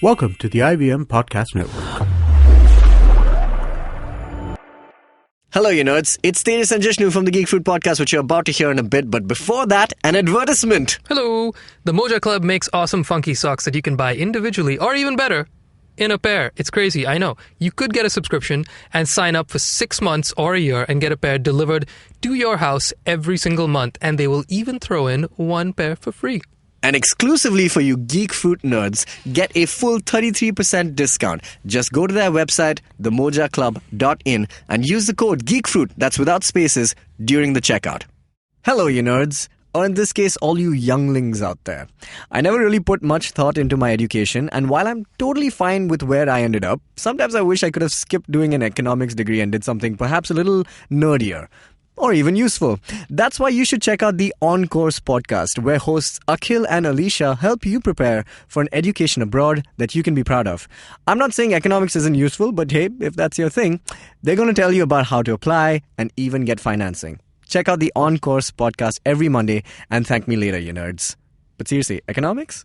Welcome to the IVM Podcast Network. Hello, you nerds. It's Tejas and Jishnu from the Geek Fruit Podcast, which you're about to hear in a bit. But before that, an advertisement. Hello. The Moja Club makes awesome funky socks that you can buy individually or even better, in a pair. It's crazy, I know. You could get a subscription and sign up for 6 months or a year and get a pair delivered to your house every single month. And they will even throw in one pair for free. And exclusively for you Geek Fruit nerds, get a full 33% discount. Just go to their website, themojaclub.in, and use the code GEEKFRUIT, that's without spaces, during the checkout. Hello, you nerds. Or in this case, all you younglings out there. I never really put much thought into my education, and while I'm totally fine with where I ended up, sometimes I wish I could have skipped doing an economics degree and did something perhaps a little nerdier. Or even useful. That's why you should check out the On Course podcast, where hosts Akhil and Alicia help you prepare for an education abroad that you can be proud of. I'm not saying economics isn't useful, but hey, if that's your thing, they're going to tell you about how to apply and even get financing. Check out the On Course podcast every Monday and thank me later, you nerds. But seriously, economics?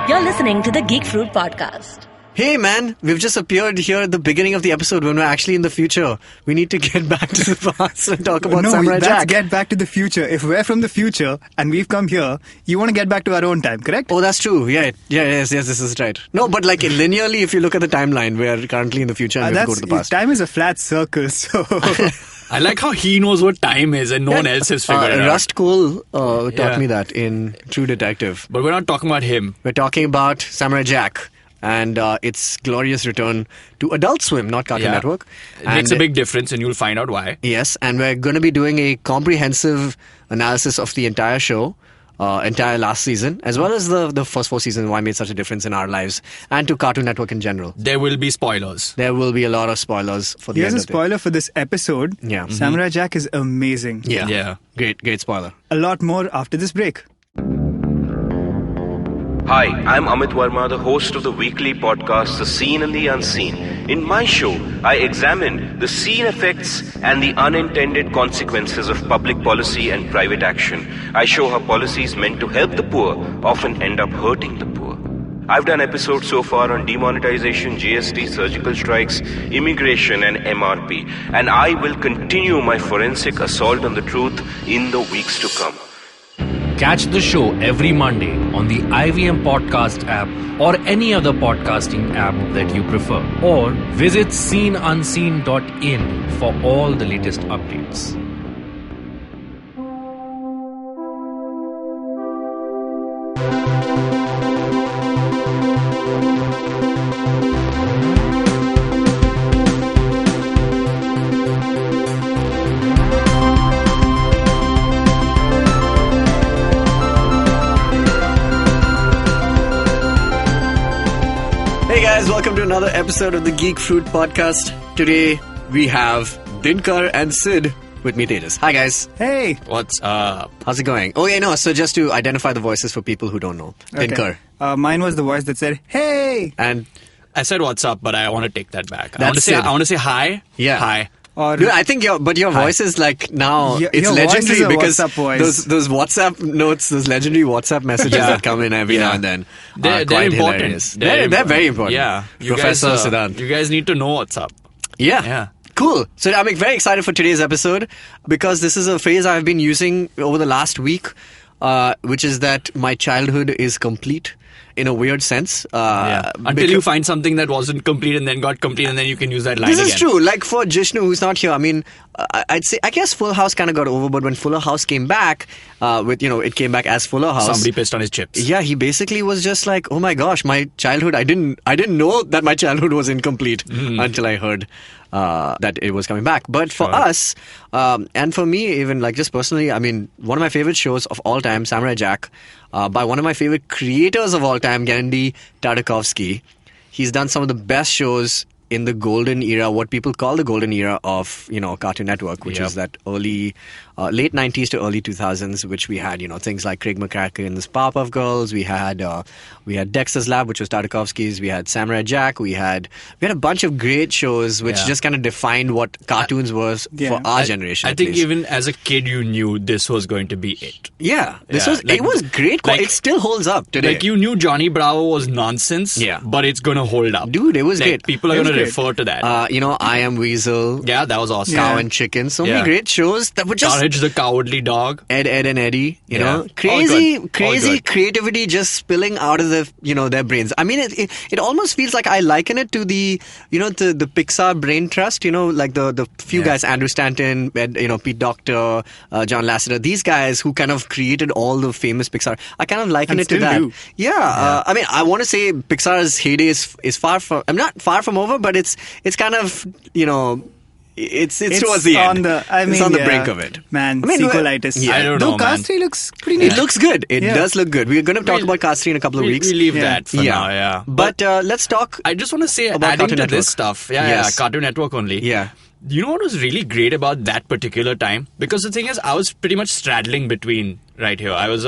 You're listening to the Geek Fruit Podcast. Hey man, we've just appeared here at the beginning of the episode when we're actually in the future. We need to get back to the past and talk about Samurai Jack. Get back to the future. If we're from the future and we've come here, you want to get back to our own time, correct? Oh, that's true. Yes, this is right. No, but like linearly, if you look at the timeline, we're currently in the future and we have to go to the past. Time is a flat circle, so... I like how he knows what time is and no one else has figured it out. Rust Cole taught me that in True Detective. But we're not talking about him. We're talking about Samurai Jack and its glorious return to Adult Swim, not Cartoon Network. It makes a big difference and you'll find out why. Yes, and we're going to be doing a comprehensive analysis of the entire show, entire last season, as well as the first 4 seasons, why it made such a difference in our lives, and to Cartoon Network in general. There will be spoilers. There will be a lot of spoilers for the end of it. Here's a spoiler for this episode. Yeah. Samurai Jack is amazing. Yeah. Great spoiler. A lot more after this break. Hi, I'm Amit Verma, the host of the weekly podcast The Seen and the Unseen. In my show, I examine the seen effects and the unintended consequences of public policy and private action. I show how policies meant to help the poor often end up hurting the poor. I've done episodes so far on demonetization, GST, surgical strikes, immigration and MRP. And I will continue my forensic assault on the truth in the weeks to come. Catch the show every Monday on the IVM Podcast app or any other podcasting app that you prefer. Or visit seenunseen.in for all the latest updates. Welcome to another episode of the Geek Fruit Podcast. Today we have Dinkar and Sid with me, Tejas. Hi guys. Hey. What's up? How's it going? Oh yeah, no, so just to identify the voices for people who don't know. Dinkar. Mine was the voice that said, hey. And I said what's up, but I want to take that back. I That's want to say hi. Yeah. Hi. Dude, I think your voice is like now it's legendary because those WhatsApp notes, those legendary WhatsApp messages that come in every now and then. They're quite important. Hilarious. They're very important. Yeah. Professor Siddhant. You guys need to know what's up. Yeah. Cool. So I'm very excited for today's episode because this is a phrase I've been using over the last week, which is that my childhood is complete. In a weird sense. Until you find something that wasn't complete and then got complete and then you can use that line again. This is true. Like for Jishnu, who's not here, I mean, I'd say, I guess Fuller House kind of got over, but when Fuller House came back, it came back as Fuller House. Somebody pissed on his chips. Yeah, he basically was just like, oh my gosh, my childhood, I didn't know that my childhood was incomplete until I heard that it was coming back. But for us, and for me, even like just personally, I mean, one of my favorite shows of all time, Samurai Jack, by one of my favorite creators of all time, Genndy Tartakovsky. He's done some of the best shows in the golden era, what people call the golden era of, Cartoon Network, which is that early late 90s to early 2000s, which we had, things like Craig McCracken's Powerpuff Girls. We had Dexter's Lab, which was Tartakovsky's. We had Samurai Jack. We had a bunch of great shows which just kind of defined what cartoons was for our generation. I at think least. even as a kid, you knew this was going to be it. Yeah, Like, it was great. It still holds up today. Like, you knew Johnny Bravo was nonsense, but it's going to hold up. Dude, it was great. People are going to refer to that. I Am Weasel. Yeah, that was awesome. Cow and Chicken. So many great shows that were just... Courage the Cowardly Dog. Ed, and Eddie. All Crazy good. creativity just spilling out of their brains. I mean, it almost feels like I liken it to the Pixar brain trust. Like the few guys, Andrew Stanton, Pete Docter, John Lasseter. These guys who kind of created all the famous Pixar. I kind of liken it to that. Do. I mean, I want to say Pixar's heyday is far from... I'm not far from over, but it's kind of, It's towards the end. It's on the brink of it. Man, sequelitis. I don't know, Though Cast 3 looks pretty neat. It looks good. It does look good. We're going to talk about Cast 3 in a couple of weeks. We leave that for now, yeah. But let's talk... I just want to say, about adding Cartoon to Network. this stuff, Cartoon Network only. Yeah. You know what was really great about that particular time? Because the thing is, I was pretty much straddling between right here. I was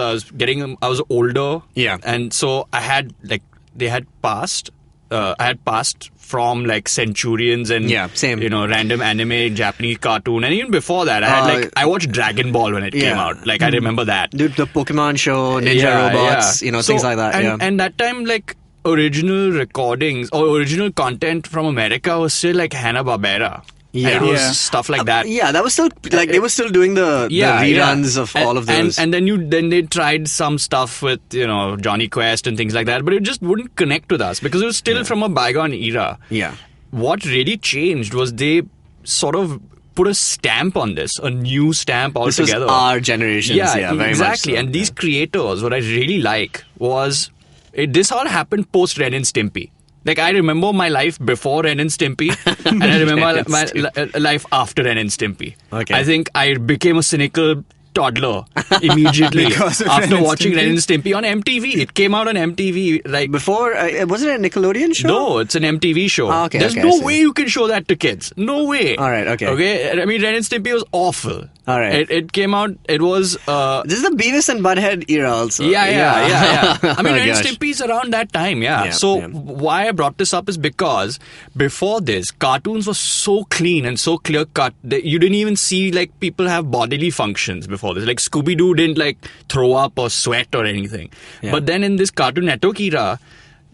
older. Yeah. And so I had, they had passed. I had passed from Centurions and same. random anime, Japanese cartoon, and even before that, I had I watched Dragon Ball when it came out. I remember that. The Pokemon show, Ninja Robots, things like that. And that time, original recordings or original content from America was still Hanna-Barbera. Yeah. And it was stuff like that. That was still they were still doing the reruns of all of those. And then they tried some stuff with Johnny Quest and things like that, but it just wouldn't connect with us because it was still from a bygone era. Yeah. What really changed was they sort of put a stamp on this, a new stamp altogether. This was our generation. Very exactly. much so. And these creators, what I really like was this all happened post Ren and Stimpy. I remember my life before Ren and Stimpy, and I remember my life after Ren and Stimpy. Okay. I think I became a cynical toddler immediately after watching Ren and Stimpy on MTV. It came out on MTV before. Was it a Nickelodeon show? No, it's an MTV show. Okay, There's no way you can show that to kids. No way. All right. Okay. Okay. I mean, Ren and Stimpy was awful. All right. It came out. It was. This is the Beavis and Butthead era, also. Yeah. I mean, Oh, Ren and gosh. Stimpy's around that time. So why I brought this up is because before this, cartoons were so clean and so clear cut that you didn't even see people have bodily functions before this. Scooby-Doo didn't throw up or sweat or anything. Yeah. But then in this Cartoon Network era,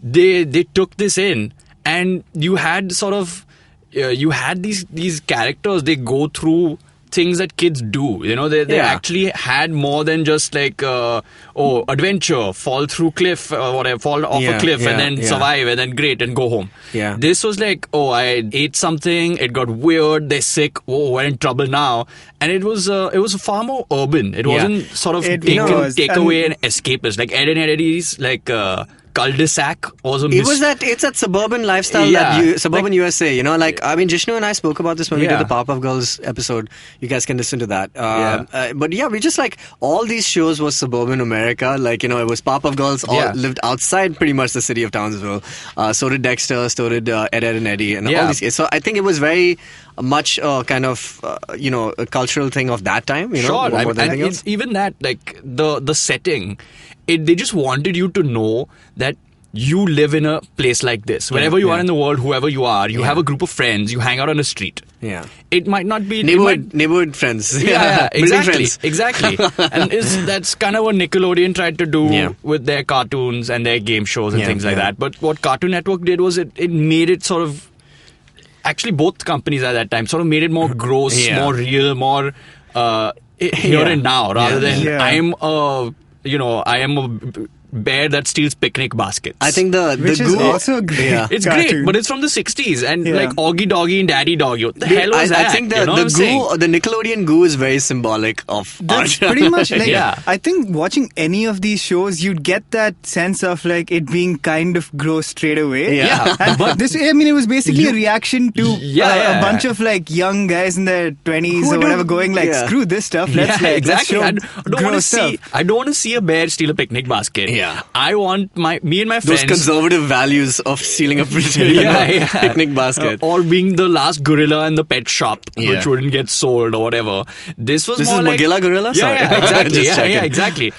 they took this in, and you had sort of you had these characters. They go through things that kids do. They actually had more than just adventure, fall through cliff or whatever, fall off a cliff and then survive and then great and go home. Yeah. This was I ate something, it got weird, they're sick, we're in trouble now. And it was far more urban. It wasn't sort of take away and escapist. Ed and Eddie's cul-de-sac was It's that suburban lifestyle suburban USA, I mean, Jishnu and I spoke about this when we did the Powerpuff Girls episode. You guys can listen to that. But we just all these shows was suburban America. It was Powerpuff Girls all lived outside pretty much the city of Townsville. So did Dexter, so did Ed and Eddie and all these. So I think it was very much kind of a cultural thing of that time. Sure, more than anything else. it's even that the setting. They just wanted you to know that you live in a place like this. Wherever you are in the world, whoever you are, you have a group of friends, you hang out on the street. Yeah. It might not be... Neighborhood friends. Yeah, exactly. Friends. Exactly. And that's kind of what Nickelodeon tried to do with their cartoons and their game shows and things like that. But what Cartoon Network did was it made it sort of... Actually, both companies at that time sort of made it more gross, more real, more here and now, rather than I am a bear that steals picnic baskets. I think Which is also a great it's cartoon. great, but it's from the 60s and Augie Doggy and Daddy Doggy. What the hell was that? I think the Nickelodeon goo is very symbolic of That's art. pretty much I think watching any of these shows, you'd get that sense of it being kind of gross straight away. Yeah. And But it was basically a reaction to a bunch of young guys in their 20s or whatever going screw this stuff. Let's exactly. show I don't want to see a bear steal a picnic basket. Yeah. I want me and my Those friends. conservative values of stealing a picnic basket. Or being the last gorilla in the pet shop, Yeah. which wouldn't get sold or whatever. This This more is like Magilla Gorilla? Sorry. Yeah, exactly. Just yeah, checking. exactly.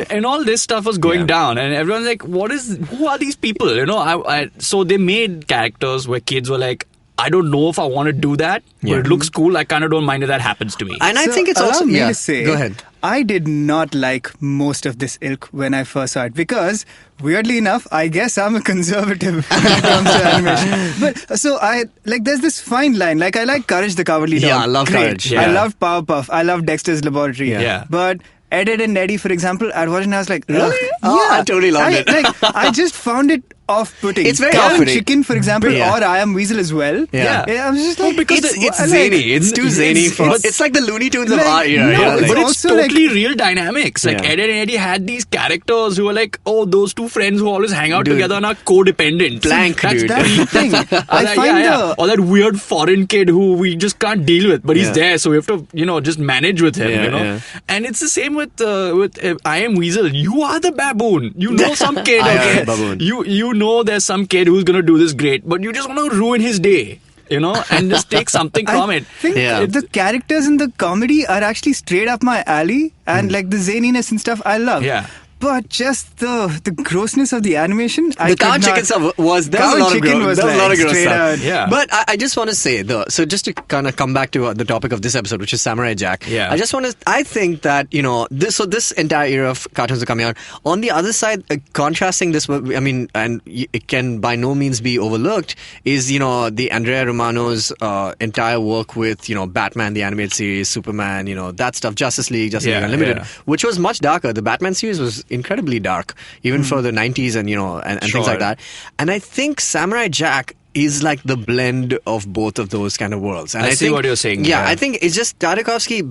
And all this stuff was going Yeah. down, and everyone's like, who are these people? You know, so they made characters where kids were like, I don't know if I want to do that, but Yeah. it looks cool. I kind of don't mind if that happens to me. And I So think it's allow also... me yeah. to say, Go ahead. I did not like most of this ilk when I first saw it because, weirdly enough, I guess I'm a conservative when it comes to animation. But so there's this fine line. Like, I like Courage the Cowardly Dog. Yeah, I love Great. Courage. Yeah. I love Powerpuff. I love Dexter's Laboratory. Yeah. But Ed, Edd and Eddy, for example, I watched and I was like, Really? ugh. Oh, I totally loved it. I just found it off-putting. It's very Cow and off-putting. Chicken, for example, Yeah. or I Am Weasel as well. Yeah. I was just like, It's zany. It's too zany. It's like the Looney Tunes of like, our era. no, yeah, it's But like- it's also totally real dynamics. Like Yeah. Ed and Eddy had these characters who were like, oh, those two friends who always hang out Dude. together and are codependent. Blank, dude. that's the thing. I find Or that weird foreign kid who we just can't deal with, but he's Yeah. there, so we have to, just manage with him. Yeah, you know, yeah. and it's the same with I Am Weasel. You are the baboon. You know some kid. I am Okay, the baboon. You know there's some kid who's gonna do this great, but you just want to ruin his day. And just take something from I it. think Yeah. the characters in the comedy are actually straight up my alley, and like the zaniness and stuff I love. Yeah. But just the grossness of the animation, The cow and chicken stuff was there was a lot of gross. There was a lot of gross straight stuff. out. Yeah. But I just want to say so just to kind of come back to the topic of this episode, which is Samurai Jack. Yeah. I think that this entire era of cartoons are coming out. On the other side, contrasting this, I mean, and it can by no means be overlooked, is the Andrea Romano's entire work with Batman the animated series, Superman, that stuff, Justice League Unlimited, yeah. which was much darker. The Batman series was incredibly dark, even for the 90s and and things Sure. like that. And I think Samurai Jack is like the blend of both of those kind of worlds. And I I see think, what you're saying, Yeah, yeah. I think it's just Tartakovsky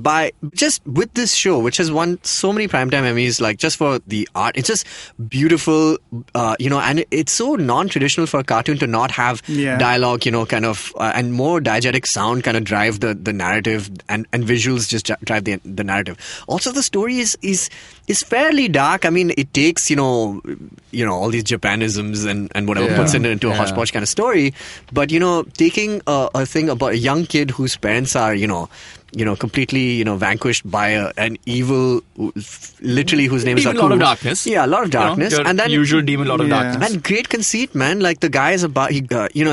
just with this show, which has won so many primetime Emmys, like just for the art. It's just beautiful, and it's so non-traditional for a cartoon to not have Yeah. dialogue, kind of, and more diegetic sound kind of drive the narrative, and visuals just drive the narrative. Also, the story is fairly dark. I mean, it takes, all these Japanisms and whatever, Yeah. puts it into a Yeah. hodgepodge kind of story. But taking a thing about a young kid whose parents are completely vanquished by an evil, literally whose name is Demon, Aku. lot of darkness. Yeah, a lot of darkness, Your and then usual demon, lot of Yeah. darkness. and great conceit, man. Like the guy is about, in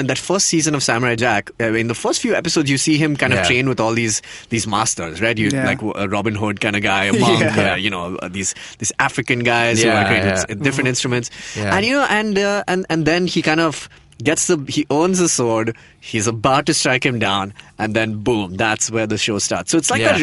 that first season of Samurai Jack, in the first few episodes, you see him kind of Yeah. train with all these masters, right? Yeah. Like a Robin Hood kind of guy, a monk, Yeah. these African guys who Yeah, are great yeah. with different instruments, Yeah. and then he kind of he owns the sword. He's about to strike him down, and then boom, that's where the show starts. So it's like Yeah.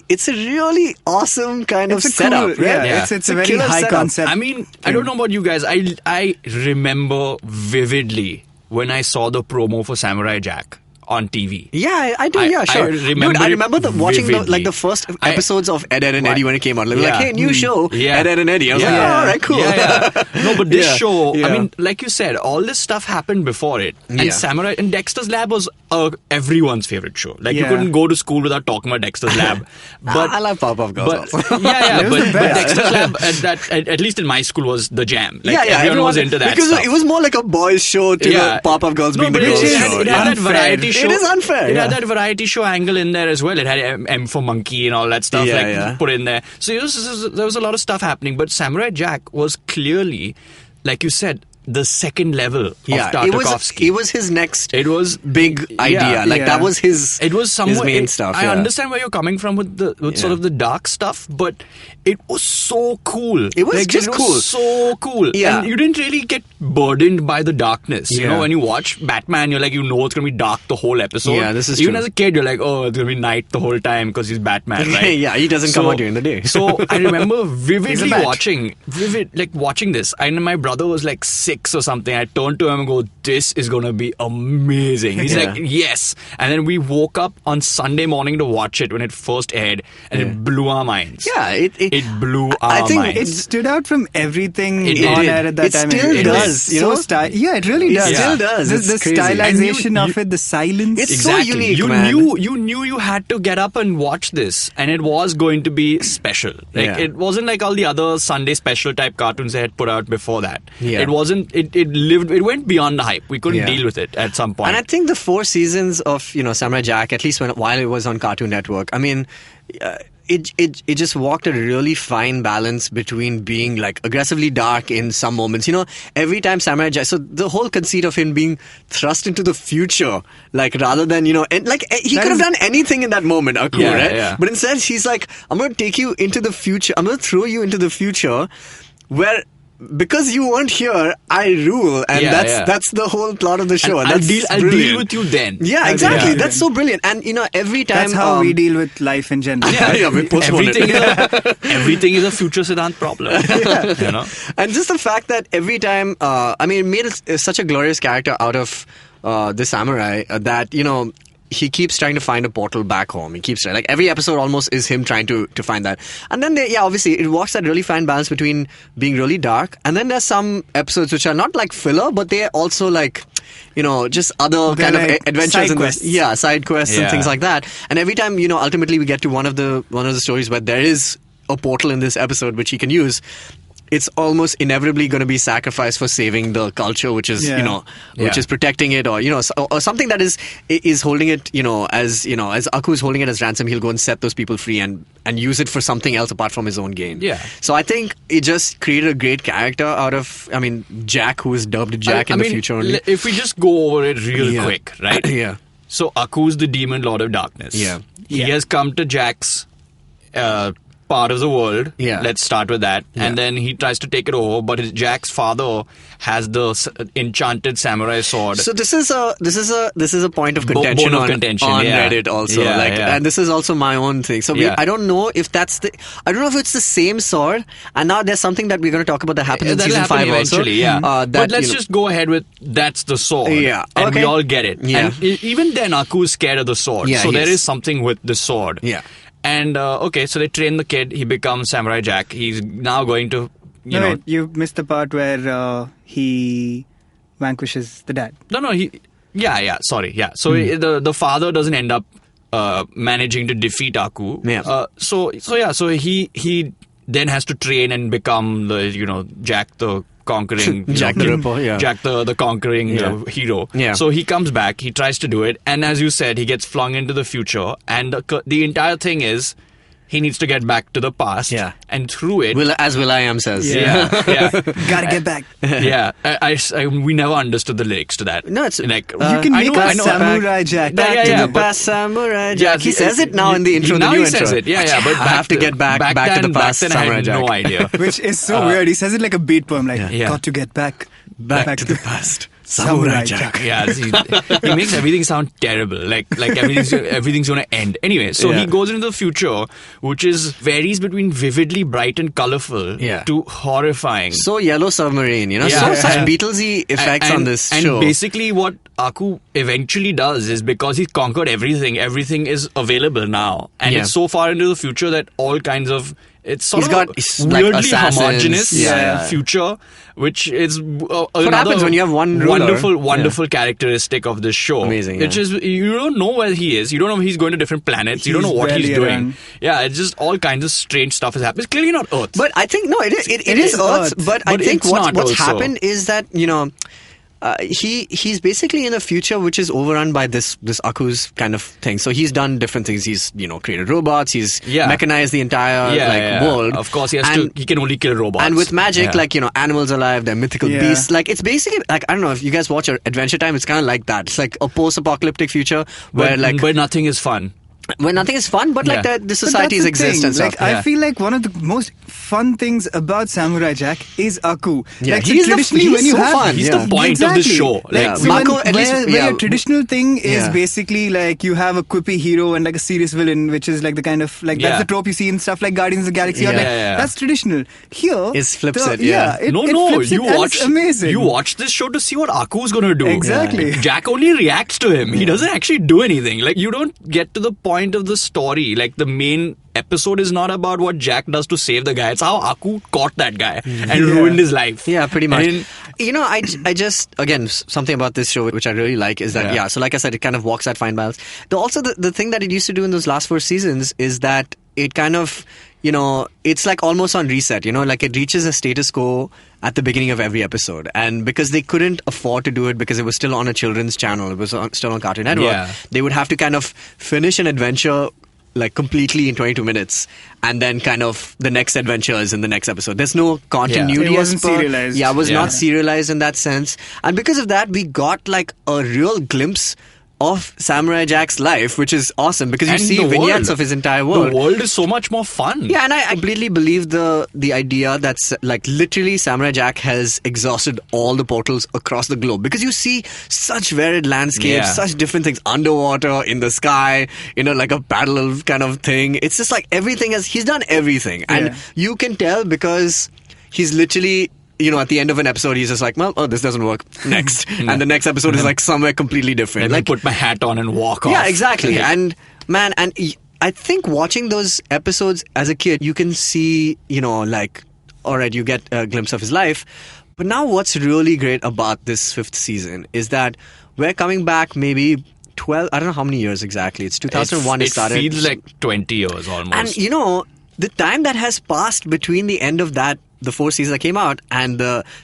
it's a really awesome kind of It's a setup, cool, right? yeah. It's a very killer high setup. concept. I mean, I don't know about you guys. I remember vividly when I saw the promo for Samurai Jack on TV. Yeah, I do. I- Yeah, sure. I remember Dude, I it remember watching vividly. the first I- episodes of Ed, Edd and Eddy when it came out. Like, Yeah. hey, new show, Yeah. Ed, Edd and Eddy. I was Yeah. like, oh, all right, cool. Yeah, yeah. No, but this Yeah. show, Yeah. I mean, like you said, all this stuff happened before it. And Yeah. Samurai and Dexter's Lab was everyone's favorite show. Like, you Yeah. couldn't go to school without talking about Dexter's Lab. But I love Powerpuff Girls But, also. yeah, It was but the best. Dexter's Lab, at least in my school, was the jam. Like, yeah, everyone was into that because stuff. it was more like a boys' show to Yeah. the Powerpuff Girls being No, the but girls' it show. had that Unfair. variety It show. is unfair, It yeah. had that variety show angle in there as well. It had M for Monkey and all that stuff Yeah, yeah. put in there. So there was a lot of stuff happening. But Samurai Jack was clearly, like you said, the second level of Tartakovsky. it was his next It was big idea. yeah. Like Yeah. that was his. It was somewhat, his main stuff. I yeah. understand where you're coming from with sort Yeah. of the dark stuff, but it was so cool. It was just cool. So cool. Yeah. And you didn't really get burdened by the darkness. You Yeah. know, when you watch Batman, you're like, it's gonna be dark the whole episode. Yeah, this is Even true. as a kid, you're like, oh, it's gonna be night the whole time because he's Batman, right? Yeah, he doesn't come out during the day. So I remember vividly bat. watching this. And my brother was like 6 6 or something. I turned to him and go, this is going to be amazing. He's like, yes. And then we woke up on Sunday morning to watch it when it first aired, and it blew our minds. Yeah, it blew our I think minds. it stood out from everything It on did. air at that It time. still It does, was you so know? Yeah, it really does. It still does. The It's crazy. stylization And of it, the silence. It's so unique, you man. knew you had to get up and watch this, and it was going to be special. Like Yeah. it wasn't like all the other Sunday special type cartoons they had put out before that. Yeah. It wasn't. It went beyond the hype. We couldn't Yeah. deal with it at some point. And I think the 4 seasons of Samurai Jack, at least while it was on Cartoon Network, I mean, it just walked a really fine balance between being like aggressively dark in some moments. Every time Samurai Jack, so the whole conceit of him being thrust into the future, like rather than and like he could have done anything in that moment, Aku, Yeah, right? yeah. But instead he's like, I'm going to take you into the future. I'm going to throw you into the future where. Because you weren't here, I rule, and that's the whole plot of the show. And That's I'll deal brilliant. with you then. Yeah, exactly. Yeah. That's so brilliant. And every time That's how we deal with life in general. yeah, we postpone Everything, it. everything is a future Siddhant problem. You know? And just the fact that every time, it made such a glorious character out of the samurai that he keeps trying to find a portal back home. He keeps trying. Like every episode almost is him trying to find that. And then obviously it walks that really fine balance between being really dark, and then there's some episodes which are not like filler, but they're also like just other They're kind of like adventures side in quests. this side quests and Yeah. things like that. And every time ultimately we get to one of the stories where there is a portal in this episode which he can use. It's almost inevitably going to be sacrificed for saving the culture, which is which is protecting it, or or something that is holding it, as Aku is holding it as ransom. He'll go and set those people free and use it for something else apart from his own gain. Yeah. So I think it just created a great character out of, Jack, who is dubbed Jack in the future only. If we just go over it real Yeah. quick, right? Yeah. So Aku's the demon lord of darkness. Yeah. He has come to Jack's part of the world. Yeah. Let's start with that. Yeah. And then he tries to take it over, but Jack's father has the enchanted samurai sword. So this is a point of contention, Bone of contention, on yeah. Reddit also. Yeah, yeah. And this is also my own thing. So Yeah. I don't know if I don't know if it's the same sword. And now there's something that we're going to talk about that happens in That'll season happen 5 eventually, also. yeah. That, But let's just go ahead with that's the sword. Yeah, And okay. we all get it. Yeah. And even then, Aku is scared of the sword. Yeah, so he there is. is something with the sword. Yeah. And so they train the kid. He becomes Samurai Jack. He's now going to, you know. Wait, you missed the part where he vanquishes the dad. No. Sorry. Yeah. So the father doesn't end up managing to defeat Aku. Yeah. So he then has to train and become the Jack the conquering Jack the Ripper, yeah. Jack the conquering hero. Yeah. So he comes back, he tries to do it, and as you said, he gets flung into the future, and the entire thing is he needs to get back to the past. Yeah. And through it, as Will.i.am says. yeah. Gotta get back. Yeah, we never understood the lyrics to that. No, it's like You can I make know- a I know- Samurai Jack. Back Yeah, to yeah, the but- past, Samurai Jack. He he- says it now in the intro. Now the new he intro. says it. Yeah. But I have to get back to the past, Back then I Samurai had Jack. no idea. Which is so weird. He says it like a beat poem, like, Yeah. got to get back to the past, Samurai Jack. Yeah, he makes everything sound terrible. Like everything's going to end. Anyway, so Yeah. he goes into the future, which varies between vividly bright and colorful to horrifying. So Yellow Submarine, Yeah. such And- Beatlesy effects on this and show. basically what Aku eventually does is, because he's conquered everything is available now. And Yeah. it's so far into the future that all kinds of... It's sort He's of got, a like, weirdly assassins. homogenous Yeah. future, which is what happens when you have one ruler. wonderful characteristic of this show. Amazing, Which yeah. is, you don't know where he is. You don't know if he's going to different planets. You don't know He's what he's barely doing. around. Yeah, it's just all kinds of strange stuff is happening. It's clearly not Earth. But I think, no, it is is Earth. Earth. But I But think it's not what's also. happened is that, he's basically in a future which is overrun by this Aku's kind of thing. So he's done different things. He's created robots. He's mechanized the entire world. Of course, he can only kill robots. And with magic, Yeah. animals alive, they're mythical Yeah. beasts. Like, it's basically, I don't know if you guys watch Adventure Time, it's kind of like that. It's like a post-apocalyptic future where, but nothing is fun. where nothing is fun, but like the But society's that's the exist thing. and stuff. Like, I feel like one of the most fun things about Samurai Jack is Aku. Yeah, like, so he's traditionally when you so have fun. He's the point of the show. Like, Yeah. so Mako, when, at least- where yeah. your traditional thing is Yeah. basically like you have a quippy hero and like a serious villain, which is like the kind of like Yeah. that's the trope you see in stuff like Guardians of the Galaxy. Or Yeah. like, Yeah. That's traditional. Here, It's flips the- it, yeah. it No, flips it you and watch it's amazing. You watch this show to see what Aku's gonna do. Exactly. Jack only reacts to him. He doesn't actually do anything. Like, you don't get to the point of the story. Like, the main episode is not about what Jack does to save the guy. It's how Aku caught that guy and ruined his life. Yeah, pretty much. And I just, again, something about this show which I really like is that, so like I said, it kind of walks that fine balance. Also, the thing that it used to do in those last 4 seasons is that it kind of, it's like almost on reset, like it reaches a status quo at the beginning of every episode. And because they couldn't afford to do it because it was still on a children's channel, it was still on Cartoon Network, they would have to kind of finish an adventure like completely in 22 minutes, and then kind of the next adventure is in the next episode. There's no continuity. It wasn't serialized. Yeah, it was not serialized in that sense. And because of that, we got like a real glimpse of Samurai Jack's life, which is awesome because you And see the vignettes world. of his entire world. the world is so much more fun. Yeah, and I completely believe the idea that's like literally Samurai Jack has exhausted all the portals across the globe because you see such varied landscapes, such different things underwater, in the sky, like a parallel kind of thing. It's just like he's done everything. And you can tell because he's literally, at the end of an episode, he's just like, this doesn't work. Next. And the next episode is like somewhere completely different. Let me Like, put my hat on and walk off. yeah, exactly. And man, I think watching those episodes as a kid, you can see, like, all right, you get a glimpse of his life. But now what's really great about this 5th season is that we're coming back maybe 12, I don't know how many years exactly. It's 2001 it started. It feels like 20 years almost. And the time that has passed between the end of the 4 seasons that came out and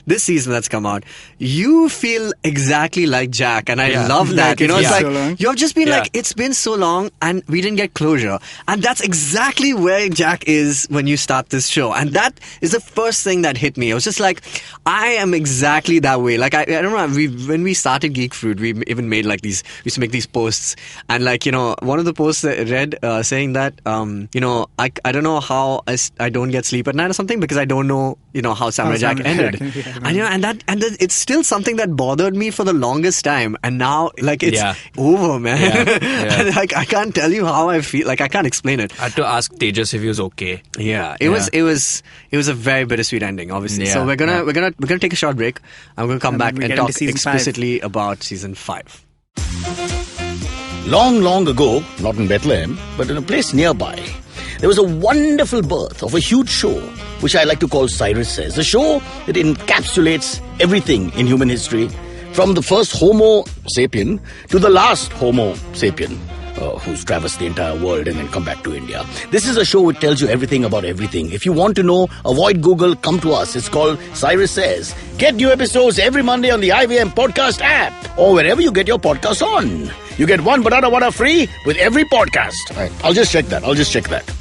this season that's come out, you feel exactly like Jack, and I love that. Like It's like so long. you have just been like, it's been so long and we didn't get closure, and that's exactly where Jack is when you start this show. And that is the first thing that hit me. I was just like, I am exactly that way. Like I don't know, when we started Geek Fruit, we even made like these, we used to make these posts, and like one of the posts that I read saying that I don't know how I don't get sleep at night or something because I don't know how Samurai Jack ended. And it's still something that bothered me for the longest time, and now like it's over, man. Like I can't tell you how I feel. Like I can't explain it. I had to ask Tejas if he was okay. Yeah, it was a very bittersweet ending, obviously. So we're gonna take a short break. I'm gonna come back we and get talk into season 5. explicitly about season 5. Long, long ago, not in Bethlehem, but in a place nearby, there was a wonderful birth of a huge show, which I like to call Cyrus Says. A show that encapsulates everything in human history, from the first Homo sapien to the last Homo sapien, who's traversed the entire world and then come back to India. This is a show which tells you everything about everything. If you want to know, avoid Google, come to us. It's called Cyrus Says. Get new episodes every Monday on the IVM Podcast app or wherever you get your podcasts on. You get one banana vada free with every podcast. Right, I'll just check that.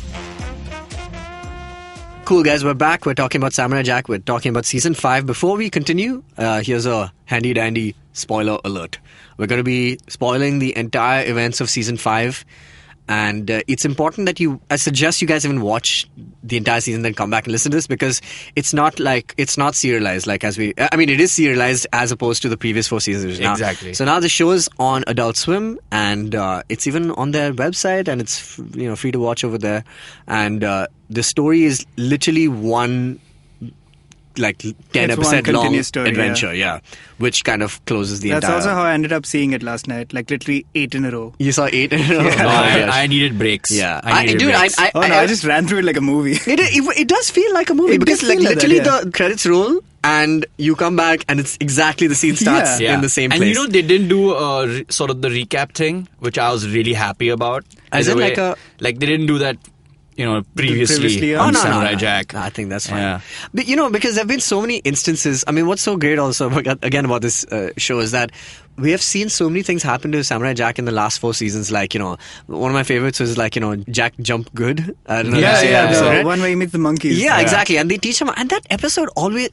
Cool, guys, we're back. We're talking about Samurai Jack. We're talking about season 5. Before we continue, here's a handy dandy spoiler alert. We're going to be spoiling the entire events of season 5. And it's important that I suggest you guys even watch the entire season, then come back and listen to this, because it's not serialized like it is serialized as opposed to the previous 4 seasons. Exactly. So now the show is on Adult Swim, and it's even on their website, and it's free to watch over there. And the story is literally one 10-episode long story, adventure, which kind of closes the That's entire... also how I ended up seeing it last night, like literally 8 in a row. You saw 8 in a row? No, Oh my gosh. I needed breaks. Yeah. I needed breaks. I just ran through it like a movie. It does feel like a movie, It because does like feel like literally that, the credits roll and you come back and it's exactly the scene starts in the same place. And they didn't do sort of the recap thing, which I was really happy about. As in like they didn't do that, previously on Samurai Jack. No, I think that's fine. Yeah. But because there have been so many instances. I mean, what's so great also about this show is that we have seen so many things happen to Samurai Jack in the last 4 seasons. Like, one of my favorites was like, Jack Jump Good. I don't know if you've seen that episode, the right? one where he meets the monkeys. Yeah, exactly. And they teach him. And that episode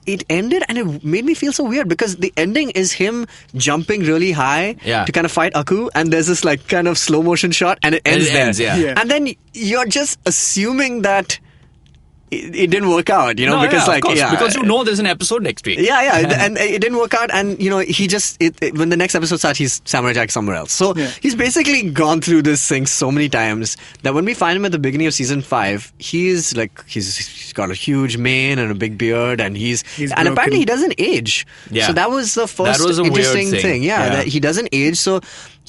it ended, and it made me feel so weird because the ending is him jumping really high to kind of fight Aku, and there's this like kind of slow motion shot, and it ends there. And then you're just assuming that it didn't work out, because there's an episode next week. And it didn't work out, and he just when the next episode starts, he's Samurai Jack somewhere else. So he's basically gone through this thing so many times that when we find him at the beginning of season 5, he's got a huge mane and a big beard, and he's and apparently he doesn't age. So that was the first interesting thing. That he doesn't age. So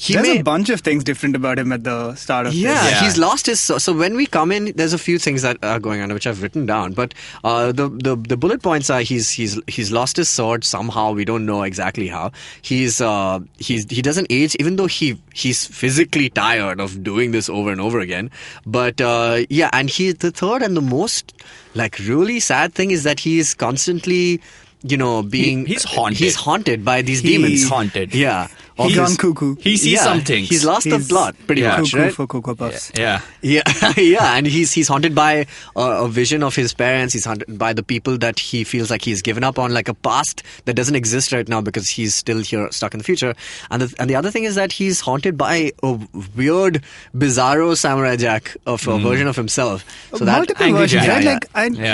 there's a bunch of things different about him at the start of this. He's lost his... So when we come in, there's a few things that are going on, which I've written down. But the bullet points are he's lost his sword somehow. We don't know exactly how. He doesn't age, even though he's physically tired of doing this over and over again. But and the third and the most really sad thing is that he is constantly... he's haunted. He's haunted by these demons. He's haunted. Yeah. He's gone cuckoo. He sees something. He's lost the plot, pretty much, cuckoo right? for Cocoa Puffs. Yeah, and he's haunted by a vision of his parents. He's haunted by the people that he feels like he's given up on, like a past that doesn't exist right now because he's still here, stuck in the future. And the other thing is that he's haunted by a weird, bizarro Samurai Jack of a version of himself. So multiple versions, right?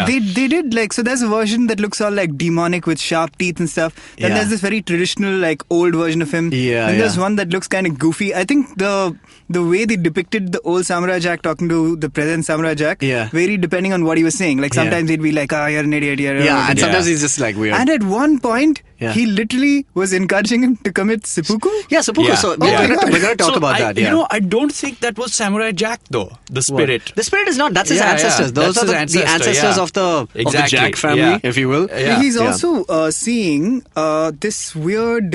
They did so. There's a version that looks all like demonic with sharp teeth and stuff. Then there's this very traditional, old version of him. And there's one that looks kind of goofy. I think the way they depicted the old Samurai Jack talking to the present Samurai Jack varied depending on what he was saying. Sometimes he'd be like, you're an idiot. And sometimes he's just weird. And at one point, he literally was encouraging him to commit seppuku. Yeah, seppuku. So we're going to talk about that. I don't think that was Samurai Jack though. The spirit. What? The spirit is not. That's his ancestors. Those are the ancestors of the Jack family, if you will. He's also seeing this weird...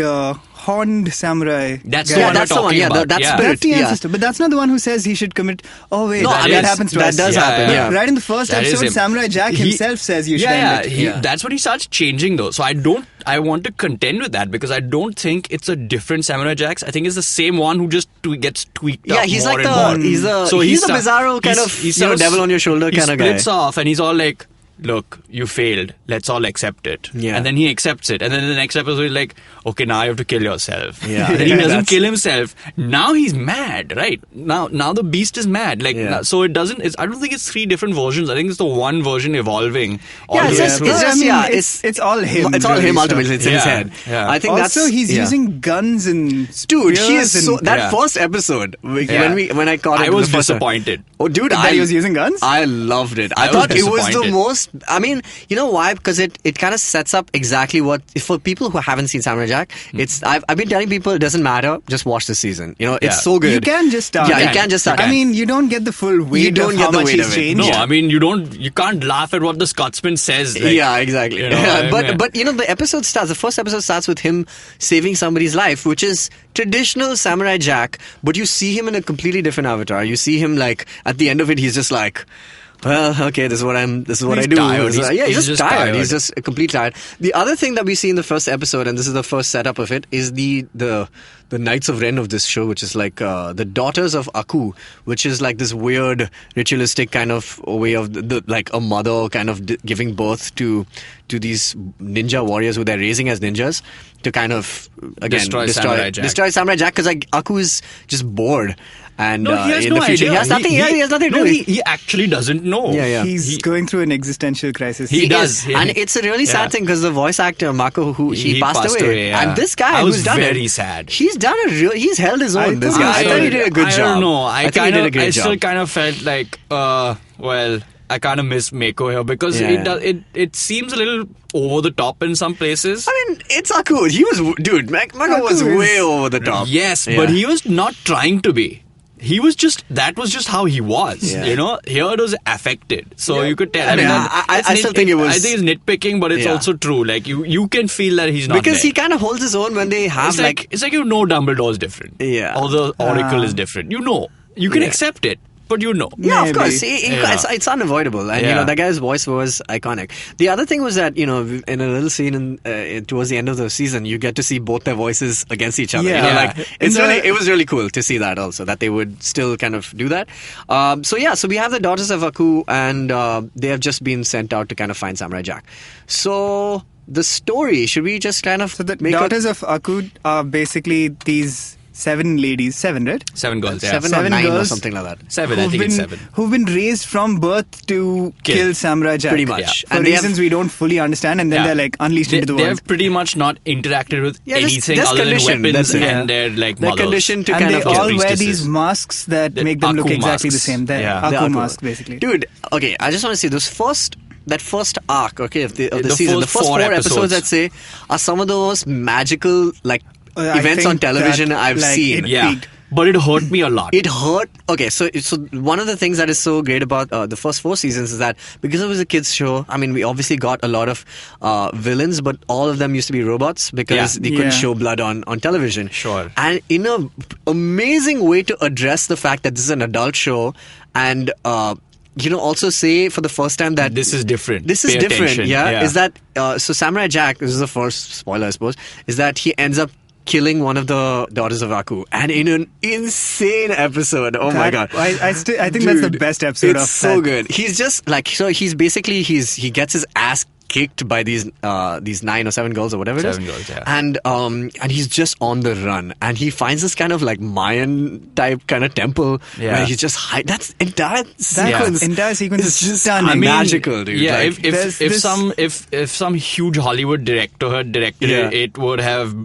horned samurai. That's the one we're talking about. That's spirit. That's the ancestor. But that's not the one who says he should commit. Oh wait, that happens to us. That does happen. Yeah. Right in the first episode, Samurai Jack himself says you should end it. That's when he starts changing though. So I want to contend with that because I don't think it's a different Samurai Jacks. I think it's the same one who just gets tweaked up he's more like and more. He's a bizarro kind of devil on your shoulder kind of guy. He splits off and he's all like, look, you failed. Let's all accept it. Yeah. And then he accepts it. And then in the next episode, he's like, okay, now you have to kill yourself. Yeah. And then he doesn't kill himself. Now he's mad, right? Now the beast is mad. So it doesn't... I don't think it's 3 different versions. I think it's the one version evolving. It's all him. It's all him ultimately. It's in his head. Yeah. I think also, he's using guns and dude, he is so... That first episode, when I caught it... I was disappointed. Oh, dude, he was using guns? I loved it. I thought it was the most... I mean, you know why? Because it kind of sets up exactly what... For people who haven't seen Samurai Jack, I've been telling people it doesn't matter, just watch the season. It's so good. You can just start. Yeah, you can just start. I mean, you don't get the full weight of how much he's changed. No, I mean, you can't laugh at what the Scotsman says. Yeah, exactly. But the episode starts, the first episode starts with him saving somebody's life, which is traditional Samurai Jack, but you see him in a completely different avatar. You see him at the end of it, he's just like... Well, okay, this is what I do. Tired. He's just tired. He's just completely tired. The other thing that we see in the first episode, and this is the first setup of it, is the Knights of Ren of this show, which is the daughters of Aku, which is this weird ritualistic kind of way of a mother kind of giving birth to these ninja warriors who they're raising as ninjas to kind of destroy Samurai Jack because Aku is just bored. And he has in no the future, idea. he has nothing. He has nothing to do. He actually doesn't know. Yeah. He's going through an existential crisis. He does, and it's a really sad thing because the voice actor Mako, who he passed away, and this guy who's who's done very it, sad. He's done he's held his own. This guy, I thought he did a good job. I don't know. I think he did a great job. I still kind of felt like, I kind of miss Mako here because it seems a little over the top in some places. I mean, it's Aku. He was Mako was way over the top. Yes, but he was not trying to be. That was just how he was, Here it was affected. So you could tell. I still think it was... I think it's nitpicking, but it's also true. You can feel that he's not because there. he kind of holds his own when they have it's like Dumbledore is different. Yeah. Or the Oracle is different. You can accept it. but you know. Yeah, of Maybe. course. Yeah. It's unavoidable. And, Yeah. that guy's voice was iconic. The other thing was that, in a little scene towards the end of the season, you get to see both their voices against each other. Yeah. It was really cool to see that also, that they would still kind of do that. So we have the Daughters of Aku, and they have just been sent out to kind of find Samurai Jack. So the story, should we just kind of So the make Daughters of Aku are basically these 7 ladies, 7, right? 7 girls, yeah. 7 or 7 9 or girls something like that? 7, I think it's 7. Who've been raised from birth to kill Samurai Jack. Pretty much. For And they reasons we don't fully understand, and then Yeah. they're like unleashed into the They world. have pretty much not interacted with anything that's other than conditioned, weapons that's it. and their like They're mothers. conditioned to And kind they of all wear priestesses. these masks that The make them look Aku exactly the masks. same. They're Yeah. Aku The Aku. mask, basically. Dude, okay, I just want to say that first arc, okay, of the The season, the first first 4 4 episodes, episodes. I'd say, are some of the most magical I events on think television that, I've like, seen. it Yeah, peaked. but it hurt me a lot. It hurt. Okay, so one of the things that is so great about the first 4 seasons is that because it was a kids show, I mean, we obviously got a lot of villains, but all of them used to be robots because they couldn't Yeah. show blood on television. Sure. And in a amazing way to address the fact that this is an adult show, and also say for the first time that This is different. This is Pay different. attention. Yeah? Is that so? Samurai Jack. This is the first spoiler, I suppose. Is that he ends up killing one of the Daughters of Aku, and in an insane episode. Oh my god! I think that's the Dude, best episode it's of so that. good. He's just he's basically he gets his ass kicked by these 9 or 7 girls or whatever it is. 7 girls, yeah. And he's just on the run, and he finds this kind of like Mayan type kind of temple where he's just that's entire sequence. entire sequence is just stunning. I mean, magical, dude. Yeah, Like, if some huge Hollywood director had directed it, it would have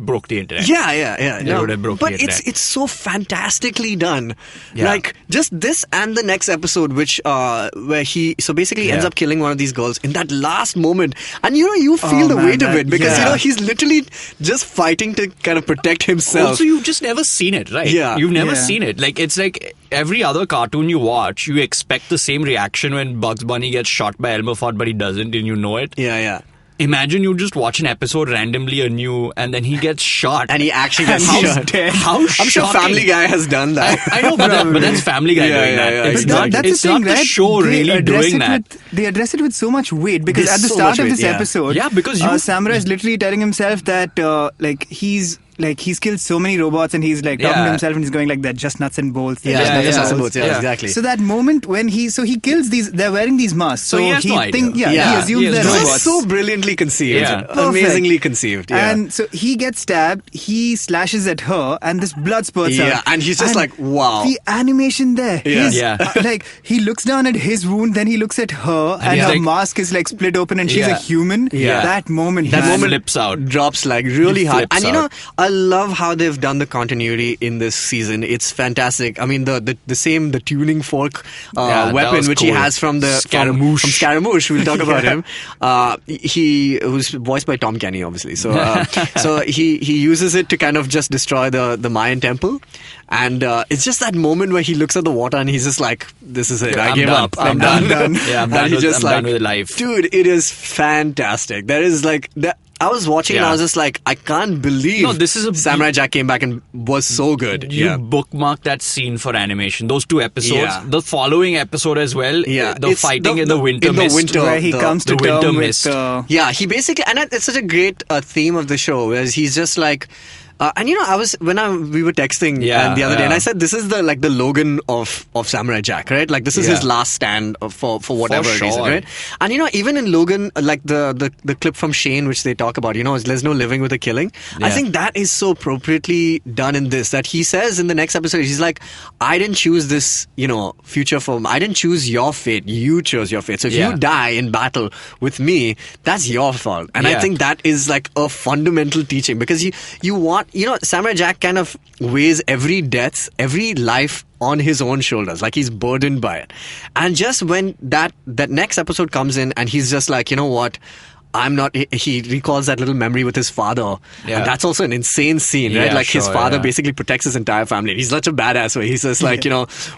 broke the internet. Yeah. It would have broke but the internet. it's so fantastically done. Yeah. Like just this and the next episode, which where he basically ends up killing one of these girls in that last moment, and you feel the man, weight of that- it because yeah. he's literally just fighting to kind of protect himself. Also, you've just never seen it, right? Yeah. You've never Yeah. seen it. Like, it's like every other cartoon you watch, you expect the same reaction when Bugs Bunny gets shot by Elmer Fudd, but he doesn't, and you know it. Yeah. Imagine you just watch an episode randomly anew, and then he gets shot. And he actually gets And he's shot. dead. How I'm sure shocking. Family Guy has done that. I know, but that's Family Guy Yeah, doing that. yeah, It's exactly. not, That's it's the thing, not the right? show They really address doing it that. They address it with so much weight because There's at the so start much of weight, this yeah. episode, Yeah, because Samurai is literally telling himself that he's killed so many robots, and he's talking to Yeah. himself, and he's going like, they're just nuts and bolts. they're Yeah, just nuts just and nuts and bolts. bolts, yeah, exactly. So that moment when he kills these, they're wearing these masks. So he has no idea. He Yeah. assumes He has they're no idea. robots. So brilliantly conceived. Yeah. Perfect. Amazingly conceived. Yeah. And so he gets stabbed, he slashes at her, and this blood spurts out. Yeah, and he's just like, wow. The animation there. Yeah. Yeah. He looks down at his wound, then he looks at her, and he's her like- mask is split open, and she's a Yeah. human. Yeah. That moment. That man. moment flips out. drops really He hard. flips And out. I love how they've done the continuity in this season. It's fantastic. I mean, the tuning fork Yeah, that weapon was which he cool. has from Scaramouche. from Scaramouche. We'll talk about him. He was voiced by Tom Kenny, obviously. So so he uses it to kind of just destroy the Mayan temple. And it's just that moment where he looks at the water and he's just like, "This is it. I I'm give done. up. I'm done." done. Yeah, I'm And done he with- just I'm done with life. Dude, it is fantastic. There is that. I was watching and I Yeah. was just like, I can't believe No, this is a- Samurai Jack came back and was so good. You bookmark that scene for animation. Those 2 episodes. Yeah. The following episode as well. Yeah. The It's fighting in the winter in the mist. winter. where he comes the to winter term mist. with. Yeah, he basically, and it's such a great theme of the show, whereas he's just like, and we were texting Yeah, the other day, and yeah. I said this is the Logan of Samurai Jack, right? Like this is his Yeah. last stand for whatever reason, sure. right? And even in Logan, like the clip from Shane, which they talk about, there's no living with a killing. I Yeah. think that is so appropriately done in this. That he says in the next episode, he's like, I didn't choose this, future for. I didn't choose your fate. You chose your fate. So if Yeah. you die in battle with me, that's your fault. And I Yeah. think that is like a fundamental teaching because you want, Samurai Jack kind of weighs every death, every life on his own shoulders, like he's burdened by it. And just when that next episode comes in and he's just like, you know what, he recalls that little memory with his father. Yeah. And that's also an insane scene, right? Yeah, Like his sure, father yeah. basically protects his entire family. He's such a badass where he's just like,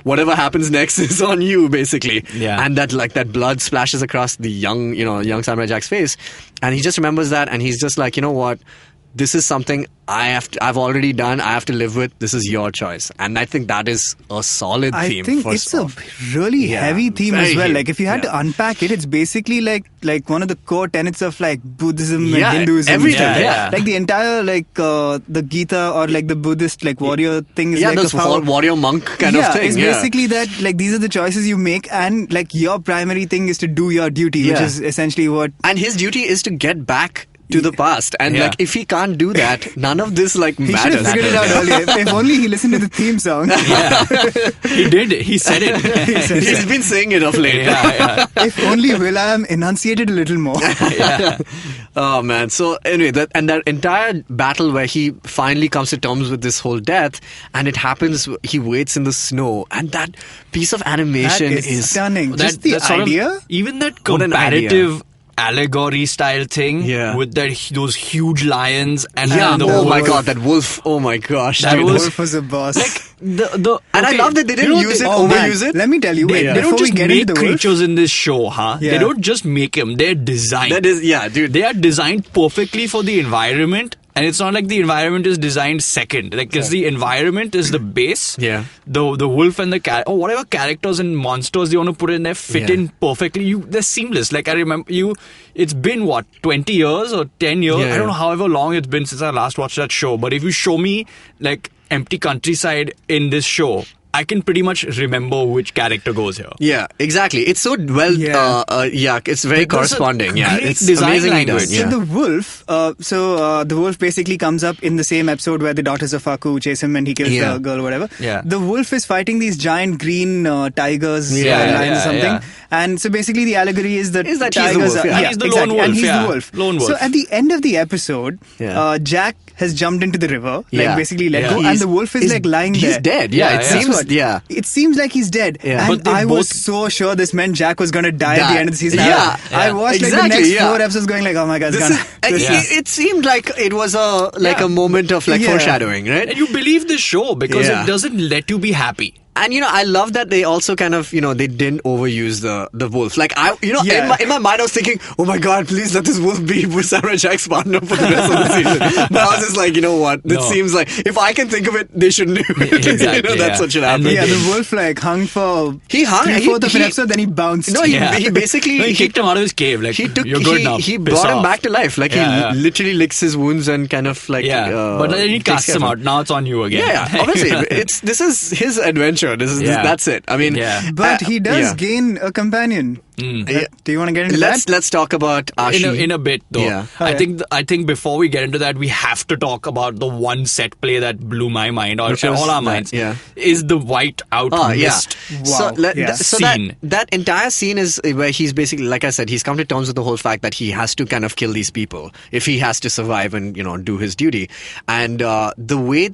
whatever happens next is on you, basically. Yeah. And that blood splashes across the young Samurai Jack's face. And he just remembers that and he's just like, you know what? this is something I've already done. I have to live with. This is your choice, and I think that is a solid theme. I think first it's off. a really heavy theme very as well. heavy. Like if you had to unpack it, it's basically like one of the core tenets of like Buddhism and Yeah, Hinduism. everything, yeah. Like the entire the Gita or like the Buddhist like warrior thing is like those of how, warrior monk kind of thing. It's basically that like these are the choices you make, and like your primary thing is to do your duty, which is essentially what. And his duty is to get back to the past, and like if he can't do that, none of this like He should matters. have figured it out earlier. If only he listened to the theme song. He did. He said it. He's been saying it of late. If only Will.i.am enunciated a little more. Oh man. So anyway, that entire battle where he finally comes to terms with this whole death, and it happens. He waits in the snow, and that piece of animation That is stunning. Just the sort of- idea. even that What an idea. comparative allegory style thing with those huge lions and the oh my wolf. god, that wolf! Oh my gosh, That dude. was- Wolf was a boss. And I love that they didn't use it, Oh, man. overuse it. Let me tell you, They before don't we just get make into the wolf, creatures in this show, huh? Yeah. They don't just make them; they're designed. That is, dude. They are designed perfectly for the environment, and it's not like the environment is designed second. Like, because the environment is the base. Yeah. The wolf and the or whatever characters and monsters you want to put in there fit in perfectly. They're seamless. Like I remember it's been what 20 years or 10 years. Yeah, I don't know however long it's been since I last watched that show. But if you show me like empty countryside in this show, I can pretty much remember which character goes here. Yeah, exactly. It's so well. It's very Because corresponding. it's a Yeah, great it's design amazingly done. language. Yeah. So the wolf basically comes up in the same episode where the daughters of Aku chase him and he kills the girl, whatever. Yeah. The wolf is fighting these giant green tigers, lions or something. Yeah. And so basically the allegory is that Is that he's the tigers wolf, are... yeah. And he's the exactly, lone wolf, and he's yeah. the wolf. Lone wolf. So at the end of the episode, Yeah. Jack has jumped into the river, Yeah. like basically let Yeah. go, and the wolf is like lying he's there. dead. Yeah, Yeah, it yeah. seems. That's what- Yeah. It seems like he's dead. Yeah. And But they I was both- so sure this meant Jack was going to die at Die. the end of the season. Yeah. I watched like the Exactly, next yeah. 4 episodes going like, oh my god, it's This gonna... is, it seemed like it was a moment of like Yeah. foreshadowing, right? And you believe this show because Yeah. it doesn't let you be happy. And I love that they also kind of they didn't overuse the wolf. Like Yeah. in my mind I was thinking, oh my god, please let this wolf be Samurai Jack's partner for the rest of the season. But I was just like, you know what? It seems like if I can think of it, they shouldn't do it. Exactly, That's yeah. what should And happen. Yeah, the wolf like hung for He hung. 3/4 of an he- episode, then he bounced. No, he basically No, he kicked him out of his cave. Like, he took you're good now. he Piss brought him off. back to life. Like Yeah, he literally licks his wounds and kind of like but then he takes casts care him of out. Now it's on you again. Yeah, obviously this is his adventure. That's it. I mean, Yeah. But he does yeah. gain a companion. Yeah. Do you want to get into Let's talk about Ashi. In a bit though. Yeah. I think before we get into that, we have to talk about the one set play that blew my mind, or Which was all our that, minds. yeah. Is the white out mist. Wow. Yeah. Scene. That entire scene is where he's basically, like I said, he's come to terms with the whole fact that he has to kind of kill these people if he has to survive and do his duty. And the way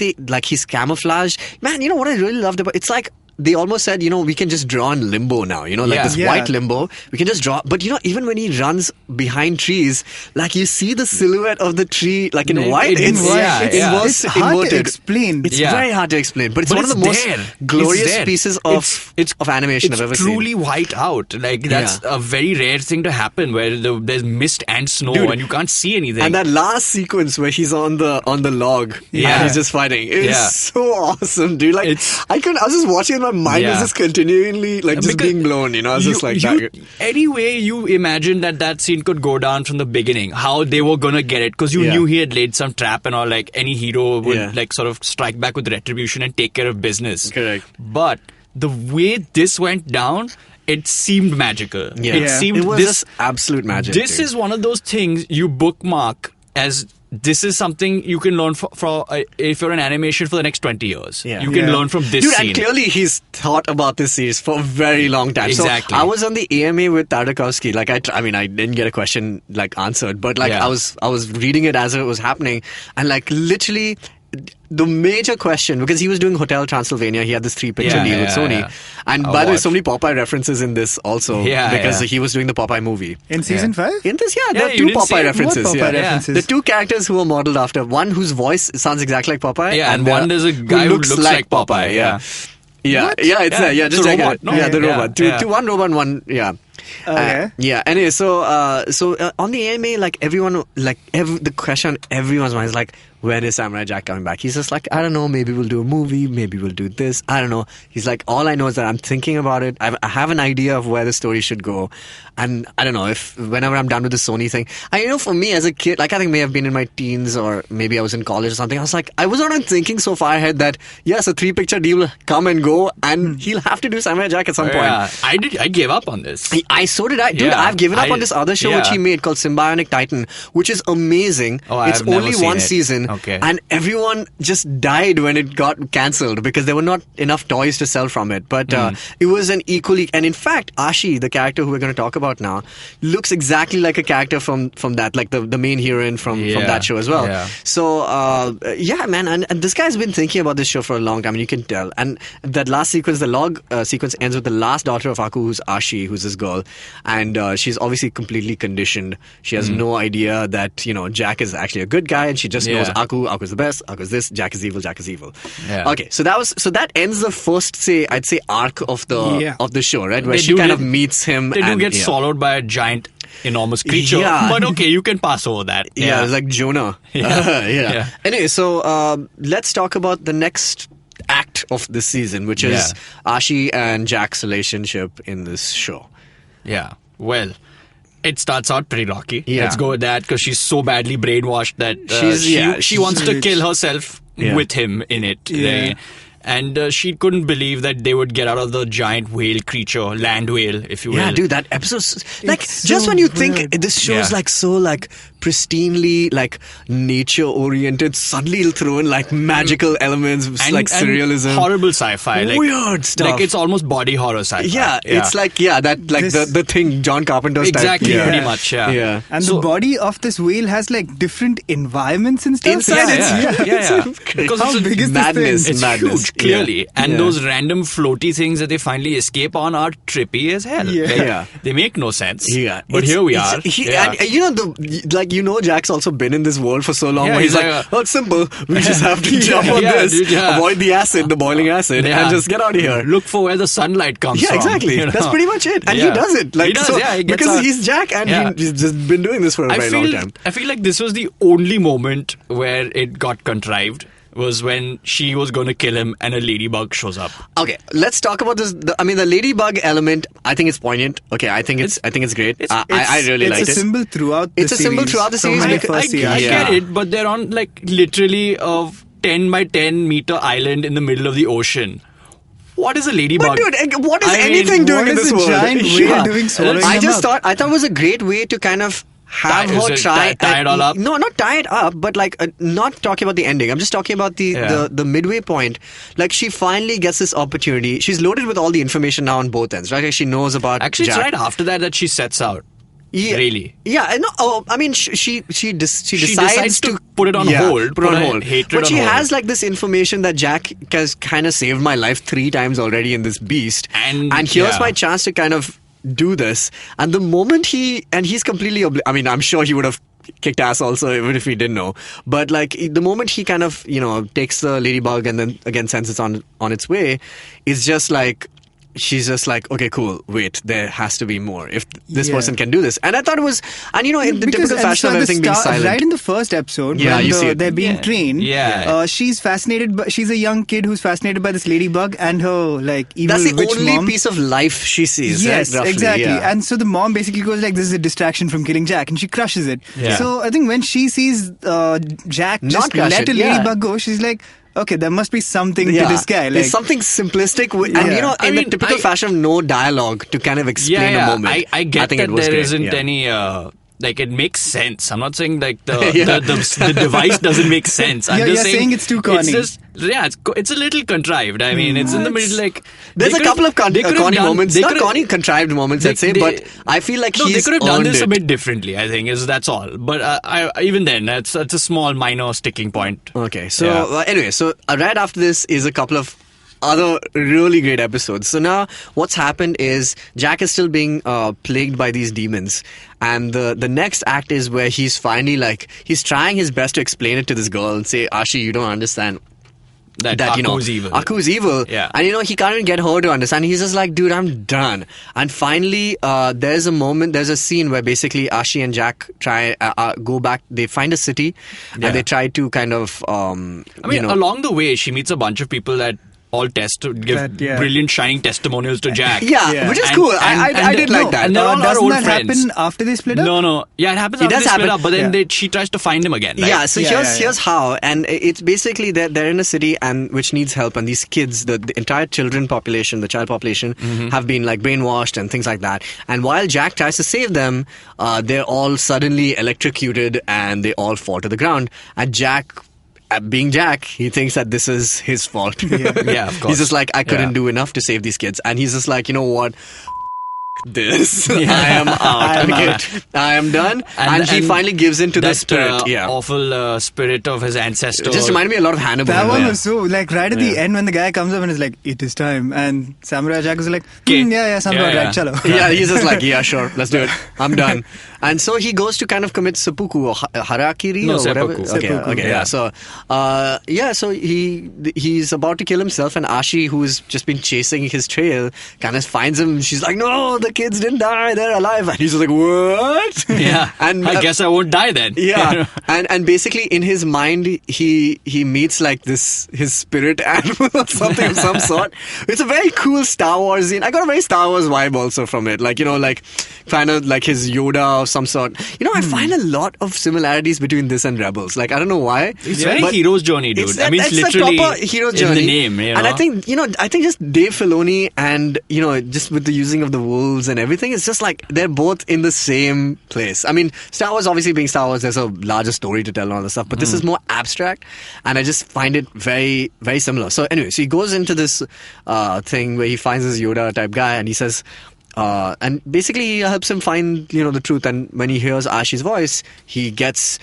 he's camouflaged, man. You know what I really loved about it's like. They almost said, we can just draw in limbo now, this white limbo. We can just draw. But, even when he runs behind trees, like you see the silhouette of the tree, like in white. in white, yeah. It's hard to explain. It's very hard to explain. But it's But one of the most there. glorious It's there. pieces of animation I've ever It's seen. truly white out. Like, that's a very rare thing to happen where there's mist and snow Dude. and you can't see anything. And that last sequence where he's on the log and he's just fighting. It's so awesome, dude. Like I was just watching it, my mind was just continually just being blown, I was just like that. Anyway, you imagined that scene could go down from the beginning, how they were gonna get it, because you knew he had laid some trap and all, like any hero would like sort of strike back with retribution and take care of business. Correct. But the way this went down, it seemed magical. Yeah. It was just absolute magic. This dude. is one of those things you bookmark as this is something you can learn for if you're in animation for the next 20 years. Yeah. You can learn from this Dude, scene. and clearly he's thought about this series for a very long time. Exactly. So I was on the AMA with Tartakovsky. Like I didn't get a question answered, but I was reading it as it was happening, and literally. The major question, because he was doing Hotel Transylvania, he had this 3-picture deal with Sony. And by the way, so many Popeye references in this also, because he was doing the Popeye movie. In season 5? In this, there are you 2 didn't see Popeye it? references. What Popeye references? The 2 characters who were modeled after, one whose voice sounds exactly like Popeye. and one there's a guy who looks like Popeye. Yeah, What? it's Yeah, just the check robot, it. no? Yeah, the Yeah, robot. yeah. One robot, one, Okay. Yeah. Anyway, so on the anime, like everyone, the question on everyone's mind is like, when is Samurai Jack coming back? He's just like, I don't know, maybe we'll do a movie, maybe we'll do this, I don't know. He's like, all I know is that I'm thinking about it. I have an idea of where the story should go. And I don't know, if whenever I'm done with the Sony thing, for me as a kid, like I think may have been in my teens or maybe I was in college or something, I was like, I was not thinking so far ahead that, yes, a 3-picture deal will come and go and he'll have to do Samurai Jack at some point. I gave up on this. So did I. Dude, I've given up on this other show which he made called Symbionic Titan, which is amazing. It's only one season. Okay. And everyone just died when it got cancelled because there were not enough toys to sell from it. But it was an equally... And in fact, Ashi, the character who we're going to talk about now, looks exactly like a character from that, like the main heroine from that show as well. Yeah. So, man. And this guy's been thinking about this show for a long time, and you can tell. And that last sequence, the log sequence ends with the last daughter of Aku, who's Ashi, who's this girl. And she's obviously completely conditioned. She has no idea that, Jack is actually a good guy, and she just knows Aku's the best, Aku's this, Jack is evil. Yeah. Okay, so that ends the first, I'd say arc of the show, right? Where she kind of meets him. They do get swallowed by a giant, enormous creature. Yeah. But okay, you can pass over that. Yeah, it's like Jonah. Yeah. Anyway, so let's talk about the next act of this season, which is Ashi and Jack's relationship in this show. Yeah. Well, it starts out pretty rocky. Yeah. Let's go with that because she's so badly brainwashed that she wants to kill herself with him in it. Yeah. And she couldn't believe that they would get out of the giant whale creature, land whale, if you will. Yeah, dude, that episode, like, It's just so when you weird. think this show is like so like pristinely like nature oriented, suddenly it'll throw in like magical elements, like surrealism, horrible sci-fi, like weird stuff. Like it's almost body horror sci-fi. Yeah, it's like that like the thing John Carpenter's exactly, type. pretty much. Yeah. And the body of this whale has like different environments and stuff. Inside Because How big is madness, this thing? it's huge, clearly. And those random floaty things that they finally escape on are trippy as hell. They make no sense. Yeah. But here we are. And Jack's also been in this world for so long where he's he's like, it's simple. We just have to jump on this, avoid the boiling acid, and just get out of here. Look for where the sunlight comes from. Yeah, exactly. That's pretty much it. And he does it. Like, he does, he gets because out. he's Jack and he's just been doing this for a very long time. I feel like this was the only moment where it got contrived. Was when she was going to kill him and a ladybug shows up. Okay, let's talk about this. The ladybug element, I think it's poignant. Okay, I think it's great. I really liked it. It's a symbol throughout the series. It's a symbol throughout the series. I get it, but they're on like literally a 10 by 10 meter island in the middle of the ocean. What is a ladybug? But dude, what is anything doing in this world? Giant whale doing swallowing I him just up? thought it was a great way to kind of have her try tie it all up. No, not tie it up, but like not talking about the ending. I'm just talking about the midway point. Like she finally gets this opportunity. She's loaded with all the information now on both ends, right? Like she knows about Actually, Jack. it's right after that she sets out. Yeah, really? Yeah, no. Oh, I mean, she decides to put it on hold. Put on hold. But she has like this information that Jack has kind of saved my life 3 times already in this beast, and here's my chance to kind of do this. And the moment he's completely I'm sure he would have kicked ass also even if he didn't know, but like the moment he kind of takes the ladybug and then again sends it on its way, it's just like she's just like, okay, cool, wait, there has to be more if this person can do this. And I thought it was, and in the typical fashion of everything being silent, right in the first episode when they're being trained, she's fascinated she's a young kid who's fascinated by this ladybug and her like evil that's the witch only mom. piece of life she sees. Yes, roughly, exactly. And so the mom basically goes like, this is a distraction from killing Jack, and she crushes it. So I think when she sees Jack just let a ladybug go, she's like, okay, there must be something to this guy. There's something simplistic, and in the typical fashion of no dialogue to kind of explain the moment. I get think that it was there great. isn't any. Like it makes sense. I'm not saying like the device doesn't make sense. I'm just saying it's too corny. It's a little contrived. I mean, it's in the middle. Like there's a couple of corny moments, not corny contrived moments, let's say. But I feel like they could have done this a bit differently. I think that's all. But even then, that's a small minor sticking point. Okay, so anyway, right after this is a couple of other really great episodes. So now what's happened is Jack is still being plagued by these demons, and the next act is where he's finally like, he's trying his best to explain it to this girl and say, Ashi, you don't understand. that Aku's evil. Aku's evil. Yeah. And he can't even get her to understand. He's just like, dude, I'm done. And finally, there's a scene where basically Ashi and Jack try go back. They find a city and they try to kind of along the way she meets a bunch of people that all give brilliant shining testimonials to Jack. Which is cool. I did like that. And they're all our doesn't old that friends. happen after they split up? No. Yeah, it happens after they split up, but then she tries to find him again. Right? Yeah, so here's how. And it's basically they're in a city and which needs help, and these kids, the entire child population, have been like brainwashed and things like that. And while Jack tries to save them, they're all suddenly electrocuted and they all fall to the ground. And Jack, being Jack, he thinks that this is his fault. Yeah, of course. He's just like, I couldn't do enough to save these kids. And he's just like, you know what? This. I am out. I am done. And he finally gives in to the spirit. Awful spirit of his ancestors. It just reminded me a lot of Hannibal. That one was so, like, right at the end when the guy comes up and is like, it is time. And Samurai Jack is like, sounds about right, chalo. Yeah, he's just like, yeah, sure, let's do it. I'm done. And so he goes to kind of commit seppuku or harakiri or whatever. Seppuku. Okay, yeah. So he's about to kill himself, and Ashi, who's just been chasing his trail, kind of finds him. She's like, no, the kids didn't die, they're alive. And he's just like, what? Yeah. And I guess I won't die then. Yeah. and basically in his mind he meets like his spirit animal or something of some sort. It's a very cool Star Wars scene. I got a very Star Wars vibe also from it. Like, kind of like his Yoda of some sort. I find a lot of similarities between this and Rebels. Like, I don't know why. It's very hero's journey, dude. It's literally a proper hero's journey. In the name, And I think just Dave Filoni and, just with the using of the wolves and everything, it's just like they're both in the same place. I mean, Star Wars obviously being Star Wars, there's a larger story to tell and all this stuff, but this is more abstract, and I just find it very, very similar. So anyway, so he goes into this thing where he finds this Yoda type guy, and he says, and basically he helps him find, the truth. And when he hears Ashi's voice, he gets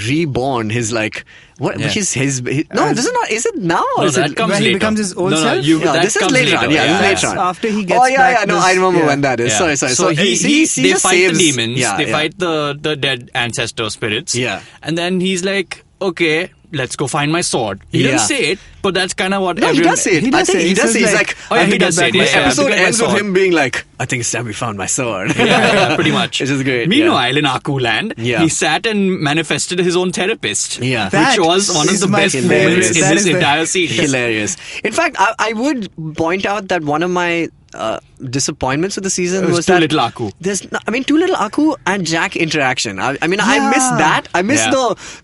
reborn. His like, what? Yeah. This is not. Is it now? Or No, is that it comes when later. he becomes his old self? this is later on. Yeah, this is later on. After he gets back I remember when that is. Yeah. Sorry. So he they just fight saves, the demons. Yeah, they fight the dead ancestor spirits. Yeah. And then he's like, okay, let's go find my sword. He didn't say it, but that's kind of what No, everyone... he does say it. I think he does say it. He's like, he does say it. the Yeah, episode to get my ends with sword. him being like, I think it's time we found my sword. Yeah, pretty much. Which is great. Meanwhile, in Aku land, Yeah. he sat and manifested his own therapist. Yeah. That which was one of is the my best favorite. moments in That this is the- entire series. Hilarious. In fact, I would point out that one of my disappointments of the season was too that little Aku. Too little Aku and Jack interaction. I miss that. I miss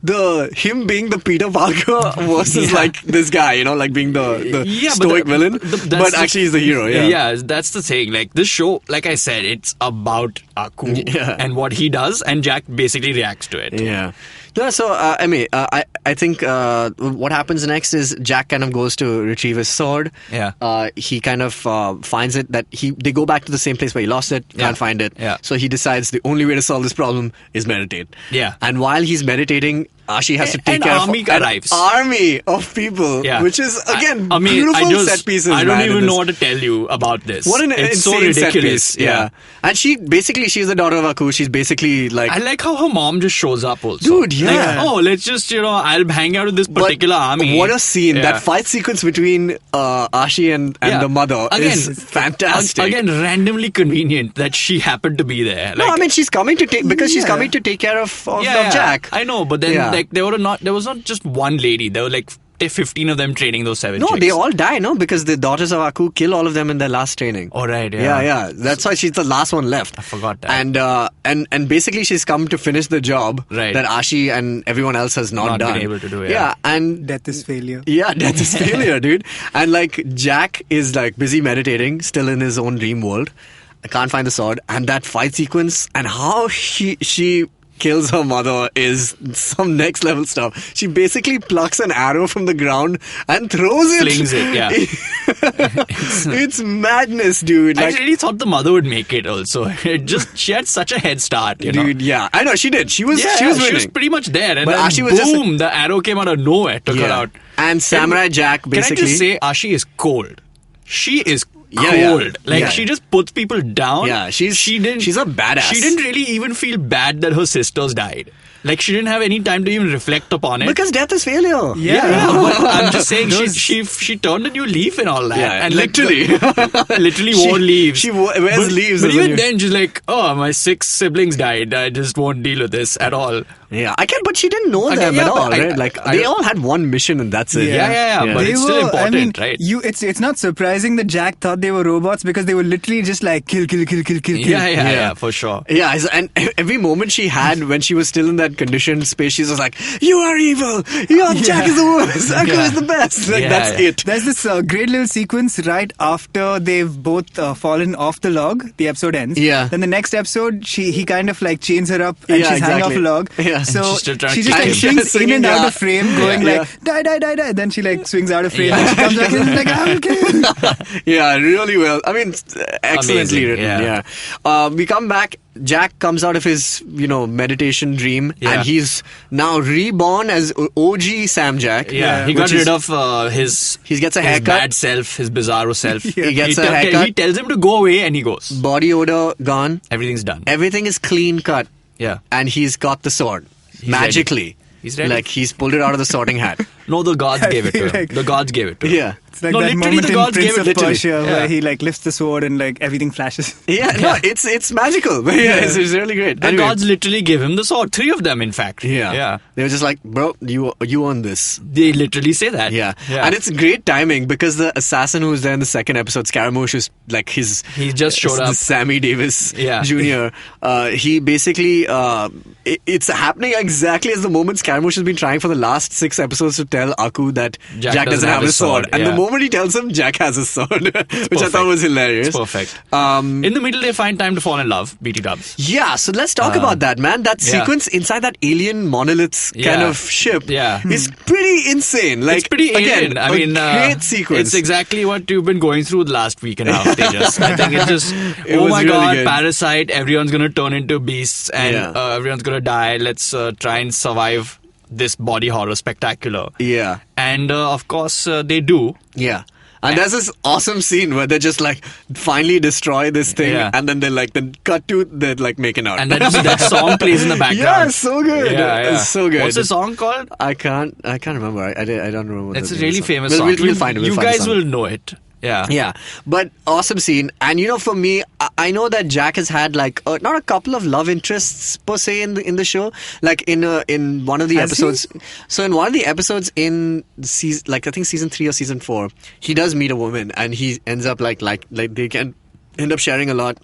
the him being the Peter Parker versus like this guy, like being the stoic villain. But actually he's the hero. Yeah, that's the thing. Like this show, like I said, it's about Aku and what he does, and Jack basically reacts to it. Yeah. No, so I think what happens next is Jack kind of goes to retrieve his sword. Yeah. He kind of finds it that they go back to the same place where he lost it. Can't find it. Yeah. So he decides the only way to solve this problem is meditate. Yeah. And while he's meditating, Ashi has to take An care army of arrives. an army of people, Yeah. which is again I mean, beautiful set pieces. I don't man, in even this. know what to tell you about this. What an it's so insane ridiculous. set piece. Yeah. And she's the daughter of Aku. She's basically like. I like how her mom just shows up also. Dude, yeah. Like, let's just, I'll hang out with this particular army. What a scene. Yeah. That fight sequence between Ashi and the mother is fantastic. Again, randomly convenient that she happened to be there. No, I mean, she's coming to take care of Jack. I know, but then there was not just one lady. There were like 15 of them training those 7 chicks. They all die, no? Because the daughters of Aku kill all of them in their last training. Oh, right, yeah. Yeah. That's why she's the last one left. I forgot that. And basically she's come to finish the job that Ashi and everyone else has not done. been able to do. Yeah, and Death is failure. Yeah, death is failure, dude. And like Jack is like busy meditating, still in his own dream world. I can't find the sword. And that fight sequence and how she kills her mother is some next level stuff. She basically plucks an arrow from the ground and throws it. Flings it, yeah. It's madness, dude. I really thought the mother would make it also. She had such a head start, Dude, yeah. I know, she did. She was winning. winning. She was pretty much there. And But then Ashi was boom, the arrow came out of nowhere, took her out. And Samurai Jack basically... Can I just say, Ashi is cold. She is cold. Yeah. She just puts people down. Yeah, she's a badass. She didn't really even feel bad that her sisters died. Like she didn't have any time to even reflect upon it. Because death is failure. Yeah, but I'm just saying she turned a new leaf and all that. Yeah, and literally. literally wore leaves. She wears leaves. But even then, she's like, oh, my 6 siblings died. I just won't deal with this at all. Yeah, but she didn't know them at all, right? They all had one mission and that's it. Yeah. But it's still important, right? It's not surprising that Jack thought they were robots because they were literally just like kill. Yeah, for sure. Yeah, and every moment she had when she was still in that conditioned space, she was like, you are evil! Jack is the worst! Aku is the best! That's it. There's this great little sequence right after they've both fallen off the log. The episode ends. Yeah. Then the next episode, he kind of like chains her up and she's hanging off a log. Yeah. So and she just like swings in and out of frame, going like, die. Then she like swings out of frame and she comes back and is like, I will kill you. Yeah, really well. I mean, excellently written. Yeah. We come back. Jack comes out of his, meditation dream, and he's now reborn as OG Sam Jack. Yeah, he got rid of his. He gets a his haircut. Bad self, his bizarro self. He gets a haircut. He tells him to go away, and he goes. Body odor gone. Everything's done. Everything is clean cut. Yeah, and he's got the sword magically. Ready. He's ready. Like he's pulled it out of the sorting hat. No, the gods gave it to him. The gods gave it to him. Yeah. It's like that moment in Prince of Persia where he like lifts the sword and like everything flashes. It's magical. It's really great. The gods literally gave him the sword. 3 of them, in fact. Yeah. They were just like, bro, you own this. They literally say that. Yeah. And it's great timing because the assassin who's there in the second episode, Scaramouche, is like he just showed up. Sammy Davis Jr. He basically it's happening exactly as the moment Scaramouche has been trying for the last 6 episodes to tell Aku that Jack doesn't have his sword. And the moment he tells him, Jack has his sword, which I thought was hilarious. It's perfect. In the middle, they find time to fall in love. BT dubs. Yeah, so let's talk about that, man. That sequence inside that alien monoliths kind of ship is pretty insane. Like, it's pretty alien. I mean, great sequence. It's exactly what you've been going through the last week and a half, Tejas. I think it's just, my God, good. Parasite, everyone's going to turn into beasts and everyone's going to die. Let's try and survive this body horror spectacular. Yeah. And of course, they do. Yeah. And there's this awesome scene where they just like finally destroy this thing and then they like then cut to they're like making out. And that song plays in the background. Yeah, it's so good. Yeah. It's so good. What's the song called? I can't remember. I don't remember what it's the a really song. famous song. We'll find it. You guys will know it. Yeah. But awesome scene. And for me, I know that Jack has had like not a couple of love interests per se in the show. Like in one of the episodes. So in one of the episodes in season, like I think season 3 or season 4, he does meet a woman and he ends up like they can end up sharing a lot.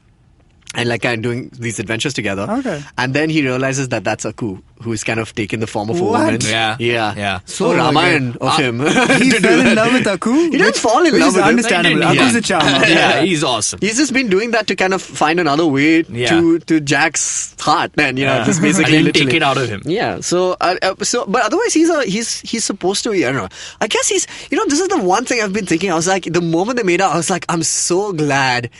And like kind of doing these adventures together. Okay. And then he realizes that that's Aku, who's kind of taken the form of a woman. Yeah. So Ramayan of him. He fell in love with Aku? He didn't fall in love with him. Understandable. Aku's a charmer. Yeah, he's awesome. He's just been doing that to kind of find another way to Jack's heart. And, just basically and then take it out of him. Yeah. So, but otherwise he's supposed to, I don't know. I guess he's, this is the one thing I've been thinking. I was like, the moment they made out, I was like, I'm so glad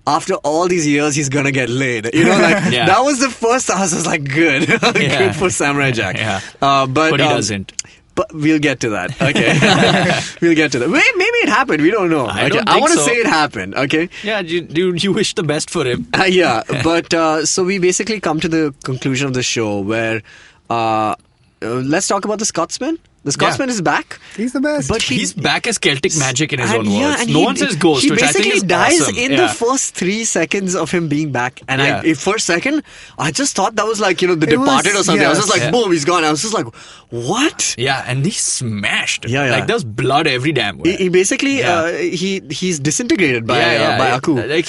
after all these years, he's gonna get laid. That was the first. I was just like, good, good for Samurai Jack. Yeah. But he doesn't. But we'll get to that. Okay, we'll get to that. Maybe it happened. We don't know. I don't think want to so. say it happened. Okay. Yeah. You wish the best for him. Yeah. But so we basically come to the conclusion of the show where let's talk about the Scotsman. The Scotsman is back. He's the best. But he's back as Celtic magic in his own words. And no one says ghost, which I think is awesome. He basically dies in the first 3 seconds of him being back. And for a second, I just thought that was like, The Departed or something. I was just like, boom, he's gone. I was just like, what? Yeah, and he's smashed. Yeah. Like, there's blood every damn way. He basically, he's disintegrated by Aku. Like,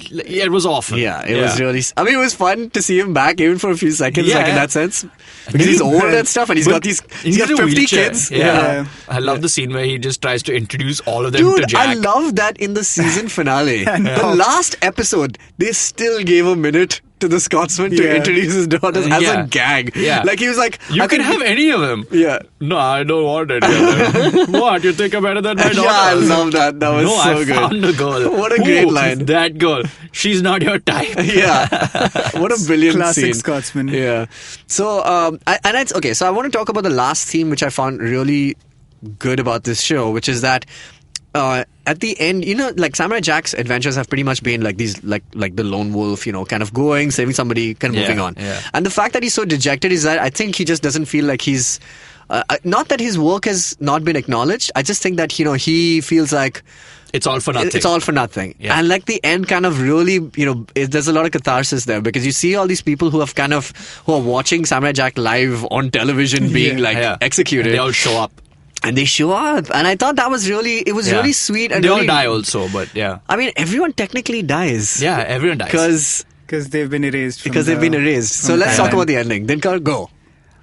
it was awful. Yeah, it was really... I mean, it was fun to see him back even for a few seconds, like in that sense. Because he's old and stuff, and he's got 50 kids. Yeah. I love the scene where he just tries to introduce all of them to Jack. I love that in the season finale. The last episode, they still gave a minute to the Scotsman to introduce his daughters as a gag. Yeah. Like, he was like... You can have any of them. Yeah. No, I don't want any of them. What? You think I'm better than my daughter? Yeah, I love that. That was so good. I found a girl. What a great line. That girl. She's not your type. Yeah. What a brilliant Classic scene. Scotsman. Yeah. So, so I want to talk about the last theme, which I found really good about this show, which is that at the end, like Samurai Jack's adventures have pretty much been like these, like the lone wolf, kind of going, saving somebody, kind of moving on. Yeah. And the fact that he's so dejected is that I think he just doesn't feel like he's. Not that his work has not been acknowledged. I just think that he feels like it's all for nothing. It's all for nothing. Yeah. And like the end kind of really, there's a lot of catharsis there because you see all these people who are watching Samurai Jack live on television being executed. And they all show up. And they show up. And I thought that was really sweet. And they really, all die also, but yeah. I mean, everyone technically dies. Yeah, everyone dies. Because they've been erased. So let's talk about the ending. Dinkar, go.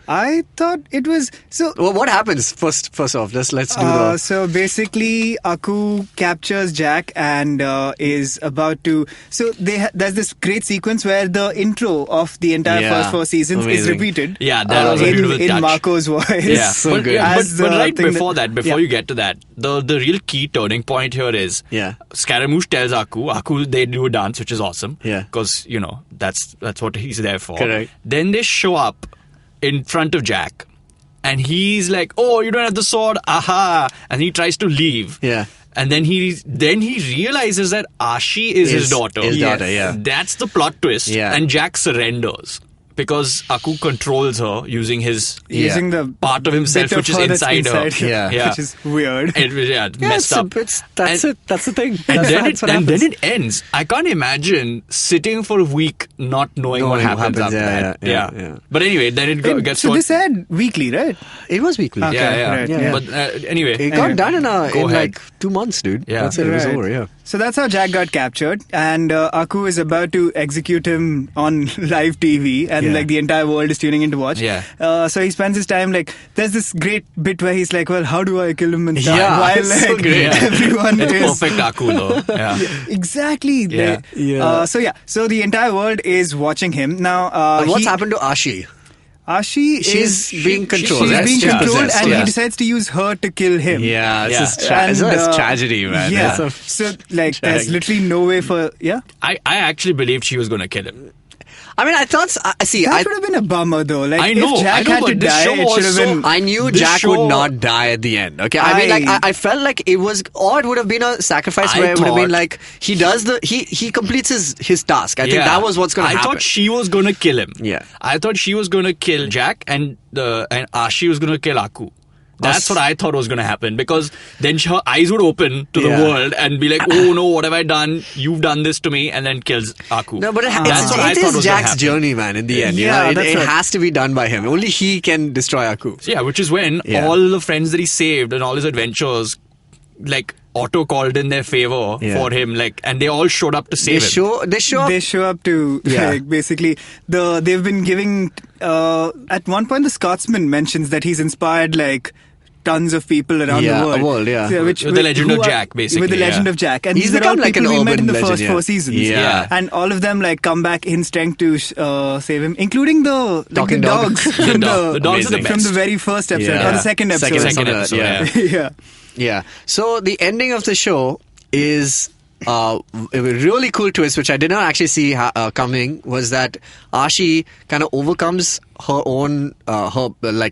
I thought it was so. Well, what happens first off? Let's do the. So basically, Aku captures Jack and is about to. So there's this great sequence where the intro of the entire first 4 seasons is repeated. Yeah, that was a beautiful touch. In Marco's voice. Yeah, so good. But right before you get to that, the real key turning point here is Scaramouche tells Aku they do a dance, which is awesome. Yeah, because that's what he's there for. Correct. Then they show up in front of Jack and he's like, oh, you don't have the sword, aha, and he tries to leave. Yeah. And then he realizes that Ashi is his daughter. His daughter, yeah. That's the plot twist. Yeah. And Jack surrenders because Aku controls her using the part of himself which is inside her. Yeah. Which is weird. Messed up. That's the thing. And then it ends. I can't imagine sitting for a week not knowing what happens after that. Yeah. But anyway, then it gets. So this aired weekly, right? It was weekly. Okay, yeah. But anyway, it got done in like 2 months, dude. Yeah. That's it. It was over. Yeah. So that's how Jack got captured, and Aku is about to execute him on live TV, and like the entire world is tuning in to watch. Yeah. So he spends his time like there's this great bit where he's like, well, how do I kill him and stuff? Yeah, while it's so great. everyone it's is perfect Aku though. Yeah. Exactly. Yeah. So the entire world is watching him now. What's happened to Ashi? Ashi she's being controlled. She's being controlled, and he decides to use her to kill him. Yeah, it's tragedy, man. Yeah. So like, there's literally no way for I actually believed she was going to kill him. I mean, I thought. That would have been a bummer, though. Like, I know, if Jack had to die, it should have been. I knew Jack would not die at the end. Okay, I mean, like, I felt like it was, or it would have been a sacrifice where it would have been like he completes his task. I think that was what's going to happen. I thought she was going to kill him. Yeah, I thought she was going to kill Jack, and Ashi was going to kill Aku. That's what I thought was going to happen, because then her eyes would open to the world and be like, oh no, what have I done? You've done this to me, and then kills Aku. No, but it is Jack's journey, man, in the end. It has to be done by him. Only he can destroy Aku. Yeah, which is when all the friends that he saved and all his adventures, like, auto called in their favor for him, like, and they all showed up to save him. They show up to like, basically they've been giving at one point the Scotsman mentions that he's inspired like tons of people around the world. With the legend of Jack, basically. With the legend of Jack, and he's these are all become like people an we met in the urban first legend, 4 seasons. Yeah. And all of them like come back in strength to save him, including the talking dogs. The dogs are the best. From the very first episode or the second episode. Second episode. Yeah. So the ending of the show is a really cool twist, which I did not actually see coming, was that Ashi kind of overcomes her own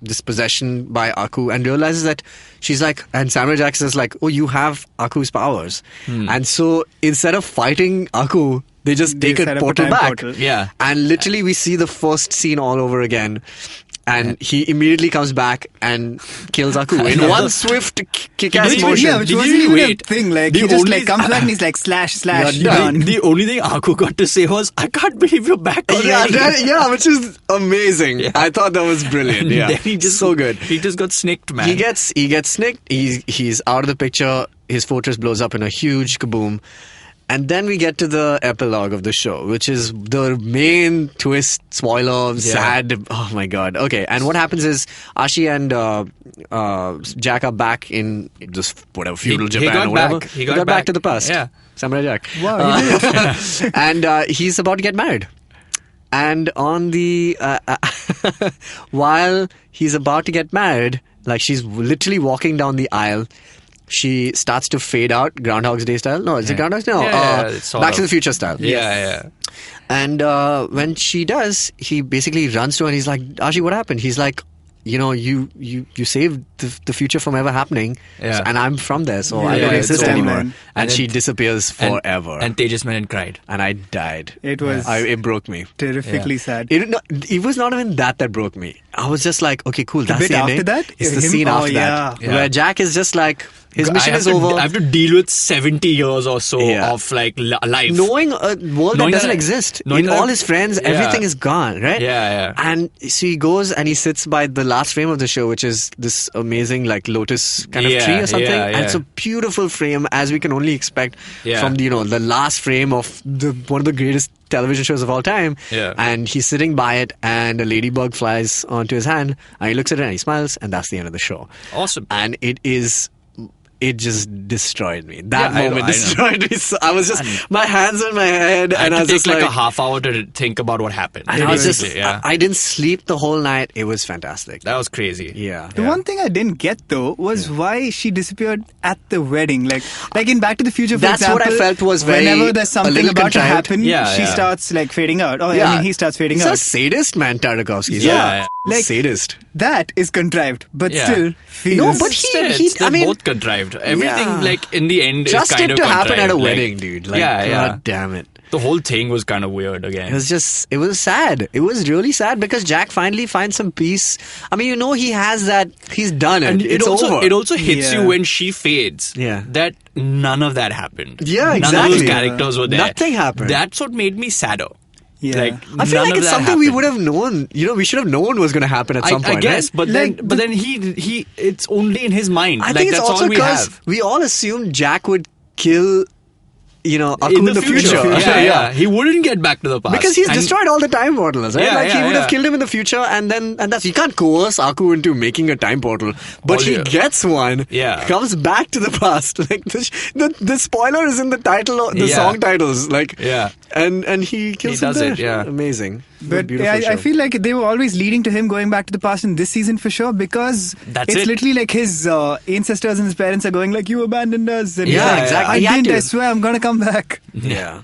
this possession by Aku and realizes that she's like, and Samurai Jack says like, oh, you have Aku's powers, and so instead of fighting Aku, they just take a portal back. Yeah. And literally we see the first scene all over again. And he immediately comes back and kills Aku in one swift kick-ass motion. Yeah, which wasn't even a thing. Like, he just like comes back and he's like, slash, done. The only thing Aku got to say was, I can't believe you're back already. Which is amazing. Yeah. I thought that was brilliant. Yeah, then he just, so good. He just got snicked, man. He gets snicked. He's out of the picture. His fortress blows up in a huge kaboom. And then we get to the epilogue of the show, which is the main twist, spoiler, sad. Oh my god. Okay, and what happens is Ashi and Jack are back in this feudal Japan or whatever. He got back to the past. Yeah. Samurai Jack. Wow, he did. And he's about to get married. And on the while he's about to get married, like, she's literally walking down the aisle. She starts to fade out, Groundhog's Day style. No, is it Groundhog's Day? No, Back to the Future style. Yeah. And when she does, he basically runs to her and he's like, Ashi, what happened? He's like, you saved the future from ever happening, and I'm from there, so I don't Yeah, exist it's anymore. over. And she disappears forever. And Tejas went and cried. And I died. It was It broke me. terrifically sad. It was not even that broke me. I was just like, okay, cool. That's bit the ending. after that? It's the Him- scene oh, after that, yeah. where Jack is just like, his mission is I over. have to deal with 70 years or so of like life. Knowing a world that doesn't exist. knowing In that- all his friends, everything is gone, right? Yeah. And so he goes and he sits by the last frame of the show, which is this amazing like lotus kind of tree or something. And it's a beautiful frame, as we can only expect from the last frame of one of the greatest television shows of all time. Yeah. And he's sitting by it, and a ladybug flies onto his hand, and he looks at it and he smiles, and that's the end of the show. Awesome. And it just destroyed me. That Yeah, I moment know. destroyed me. So I was just, my hands on my head, and I was take just like a half hour to think about what happened. and I was just, Basically, I didn't sleep the whole night. It was fantastic. That was crazy. Yeah. The one thing I didn't get though was why she disappeared at the wedding. Like in Back to the Future, for That's what example, I felt was very- whenever there's a something little about to contrived. happen, Yeah, she yeah. starts like fading out. Oh, Yeah. I mean, he starts fading He's out. a sadist, man, Tartakovsky. Yeah. Like- sadist. That is contrived, but Yeah. still feels. No, but They're I mean, both contrived. Everything, Yeah. like, in the end, just is kind it of to happen at a contrived. wedding, dude. Like, God damn it. The whole thing was kind of weird again. It was sad. It was really sad because Jack finally finds some peace. I mean, he has that, he's done it. And It's it also hits Yeah. you when she fades. Yeah. That none of that happened. Yeah, None of exactly. those characters were there. Nothing happened. That's what made me sadder. Yeah. Like, I feel none like of it's that something we happened. would have known. We should have known was going to happen at some point. I guess, right? but then he it's only in his mind. I like, think it's that's also all we because have. we all assumed Jack would kill, Aku in the future. Yeah. He wouldn't get back to the past. Because he's And- destroyed all the time portals, right? Yeah, he yeah, would have yeah. killed him in the future, and that's, you can't coerce Aku into making a time portal, but he yeah. gets one. Yeah. Comes back to the past. Like the spoiler is in the title, the Yeah. song titles. Like Yeah. and he kills He him does there. it, yeah. Amazing. But Beautiful I show. feel like they were always leading to him going back to the past in this season for sure, because That's it's it. literally like his ancestors and his parents are going like, you abandoned us. And he's Yeah, like, exactly. I He had didn't, to. I swear I'm going to come back. Yeah.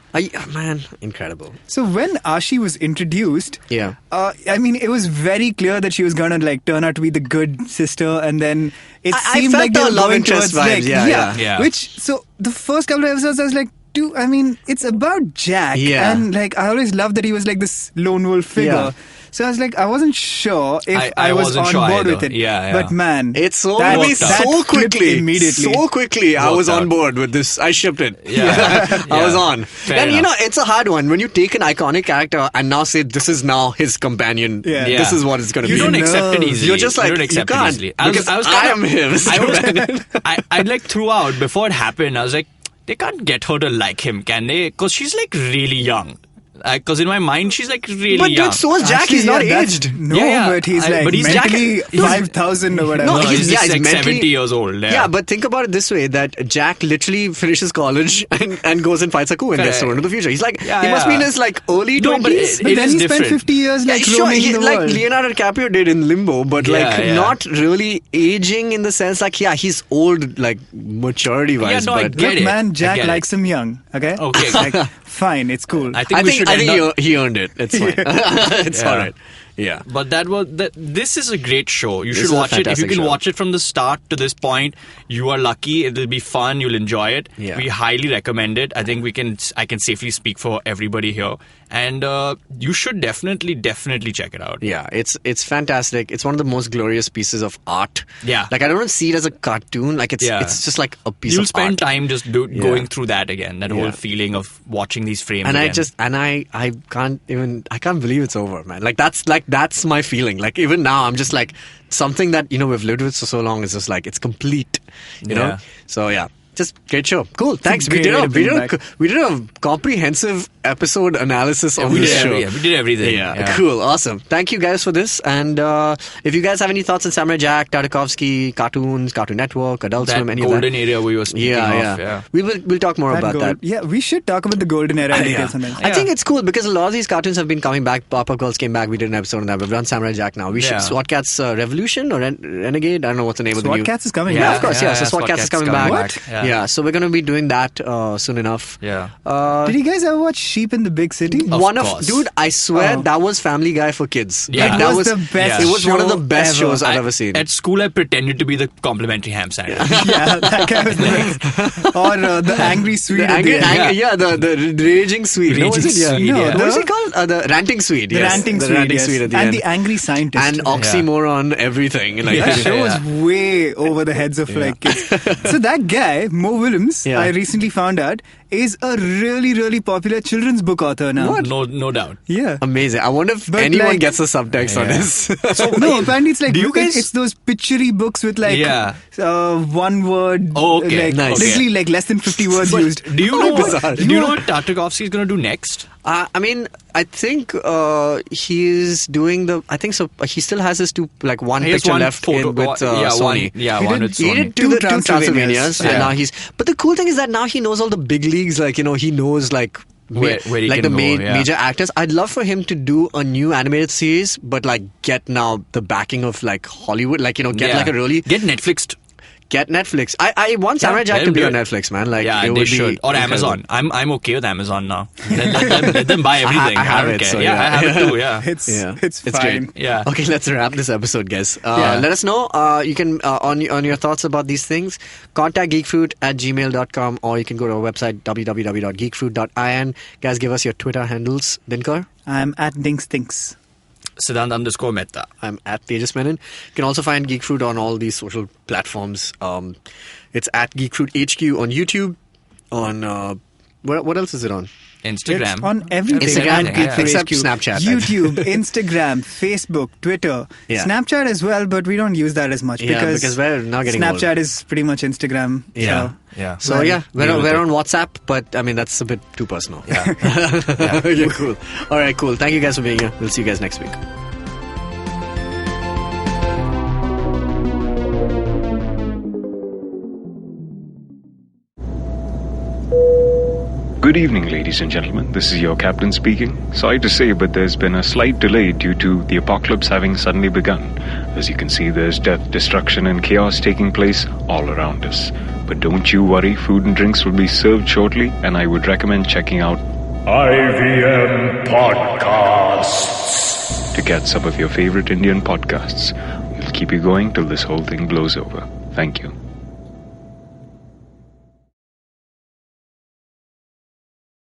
Man, incredible. So when Ashi was introduced, Yeah. I mean, it was very clear that she was going to like turn out to be the good sister, and then it I seemed felt like they the were love going interest towards vibes, like, yeah. Which, so the first couple of episodes I was like, I mean, it's about Jack, Yeah. and like I always loved that he was like this lone wolf figure. Yeah. So I was like, I wasn't sure if I I was wasn't on sure board either. with it. Yeah. But man, It's so that so flipped quickly. immediately. So quickly, I Worked was on out. board with this. I shipped it. Yeah. I was Yeah. on. Fair And enough. it's a hard one when you take an iconic character and now say this is now his companion. Yeah. This is what it's going to You be. don't accept it know. easily. You're just like, you don't accept you can't, it easily. because I am him. I like throughout before it happened. I was like, they can't get her to like him, can they? Because she's like really young. Because in my mind, she's like really But young. dude, so is Jack. Actually, He's not that's- aged. No, Yeah. but he's But he's mentally Jack- he's- 5,000 or whatever. No, No, he's he's just like like mentally 70 years old. Yeah, but think about it this way: that Jack literally finishes college and goes and fights Aku and gets Correct. thrown into the future. He's like, Yeah, he must be in yeah. his like early No, but 20s. But it then is he spent different. 50 years like Sure, roaming the like world. Leonardo DiCaprio did in Limbo, but Yeah. not really aging in the sense like he's old like maturity wise. no, I but get Look, it. man, I Jack get it. likes him young. Okay. Okay. Like, fine, it's cool. I think we should end up- he earned it. It's fine. It's Yeah. all right. Yeah. But this is a great show. You This should is a watch it. If you fantastic can show. watch it from the start to this point, you are lucky. It'll be fun. You'll enjoy it. Yeah. We highly recommend it. I think I can safely speak for everybody here. And you should definitely check it out. Yeah, it's fantastic. It's one of the most glorious pieces of art. Yeah. Like I don't see it as a cartoon. Like it's Yeah. it's just like a piece You'll of art. spend time just going through that again. That Yeah. whole feeling of watching these frames And again. I can't believe it's over, man. That's my feeling. Like even now, I'm just like something that we've lived with for so long is just like it's complete. You know. Yeah. So yeah. Just great show. Cool. Thanks. Great way to bring We did a comprehensive episode analysis on we this did show. we did everything. Yeah, cool, awesome. Thank you guys for this. And if you guys have any thoughts on Samurai Jack, Tartakovsky, cartoons, Cartoon Network, Adult That Swim, any of golden that. area we were speaking of. Yeah. We'll talk more about gold- that. Yeah, we should talk about the golden era in detail sometimes. I think it's cool because a lot of these cartoons have been coming back. Pop-Up Girls came back. We did an episode on that. We've done Samurai Jack now. We should Yeah. SWAT Cats Revolution or Renegade. I don't know what's the name of the new. SWAT Cats is coming Yeah, back. of course. Yeah, so SWAT Cats is coming back. What? Yeah, Yeah, so we're going to be doing that soon enough. Yeah. Did you guys ever watch Sheep in the Big City? course. Dude, I swear that was Family Guy for kids. Yeah. Like, that It was the best It was one of the show best ever. shows I've ever seen. At school, I pretended to be the complimentary ham sandwich. Yeah, that guy was the best. Or the Angry Swede. The at the end. the raging Swede. Raging was it? Yeah. Swede, No, yeah. What is it called? The ranting Swede. The yes. ranting the Swede, ranting yes. Swede at the and end. the angry scientist. And oxymoron, everything. Like, That show was way over the heads of like kids. So that guy, Mo Willems, Yeah. I recently found out, is a really, really popular children's book author now. No doubt. Yeah. amazing. I wonder if But, anyone like- gets the subtext on this. No, apparently it's like do you guys- it's those picturey books with like Yeah. one word, Oh, okay. like Nice. literally like less than 50 words But used. do you know bizarre. do you know what Tartakovsky is going to do next? I mean, I think he's doing the. I think so. He still has his one He has picture one left photo. with Sony. One with He Sony. did Two two Transylvanias. Transylvanias, and now he's. But the cool thing is that now he knows all the big leagues. Like, he knows Where he like can the go, yeah. major actors. I'd love for him to do a new animated series, but get now the backing of Hollywood. Get a really Get Netflixed. get Netflix. I want Samurai Jack let to him be do on it. Netflix, man. Yeah, it they would should. be Or incredible. Amazon. I'm okay with Amazon now. Let them buy everything. I have don't it, care. so yeah, yeah. I have it too. Yeah. It's It's fine. great. Yeah. Okay, let's wrap this episode, guys. Yeah. Let us know. You can on your thoughts about these things. Contact geekfruit@gmail.com, or you can go to our website www.geekfruit.in. Guys, give us your Twitter handles. Dinkar. I'm at Dinkstinks. Siddhant_Mehta. I'm at Tejas Menon. You can also find Geek Fruit on all these social platforms. It's at Geek Fruit HQ on YouTube. On what else is it on? Instagram. It's on everything. Instagram, at Geek Fruit except HQ. Snapchat. YouTube, Instagram, Facebook, Twitter, Yeah. Snapchat as well, but we don't use that as much Yeah, because we're now getting old. Snapchat is pretty much Instagram. Yeah. So. Yeah. So Well, yeah, we're deal with on it. WhatsApp, but I mean that's a bit too personal. Yeah. Okay, cool. All right, cool. Thank you guys for being here. We'll see you guys next week. Good evening, ladies and gentlemen. This is your captain speaking. Sorry to say, but there's been a slight delay due to the apocalypse having suddenly begun. As you can see, there's death, destruction, and chaos taking place all around us. But don't you worry, food and drinks will be served shortly, and I would recommend checking out IVM Podcasts to get some of your favorite Indian podcasts. We'll keep you going till this whole thing blows over. Thank you.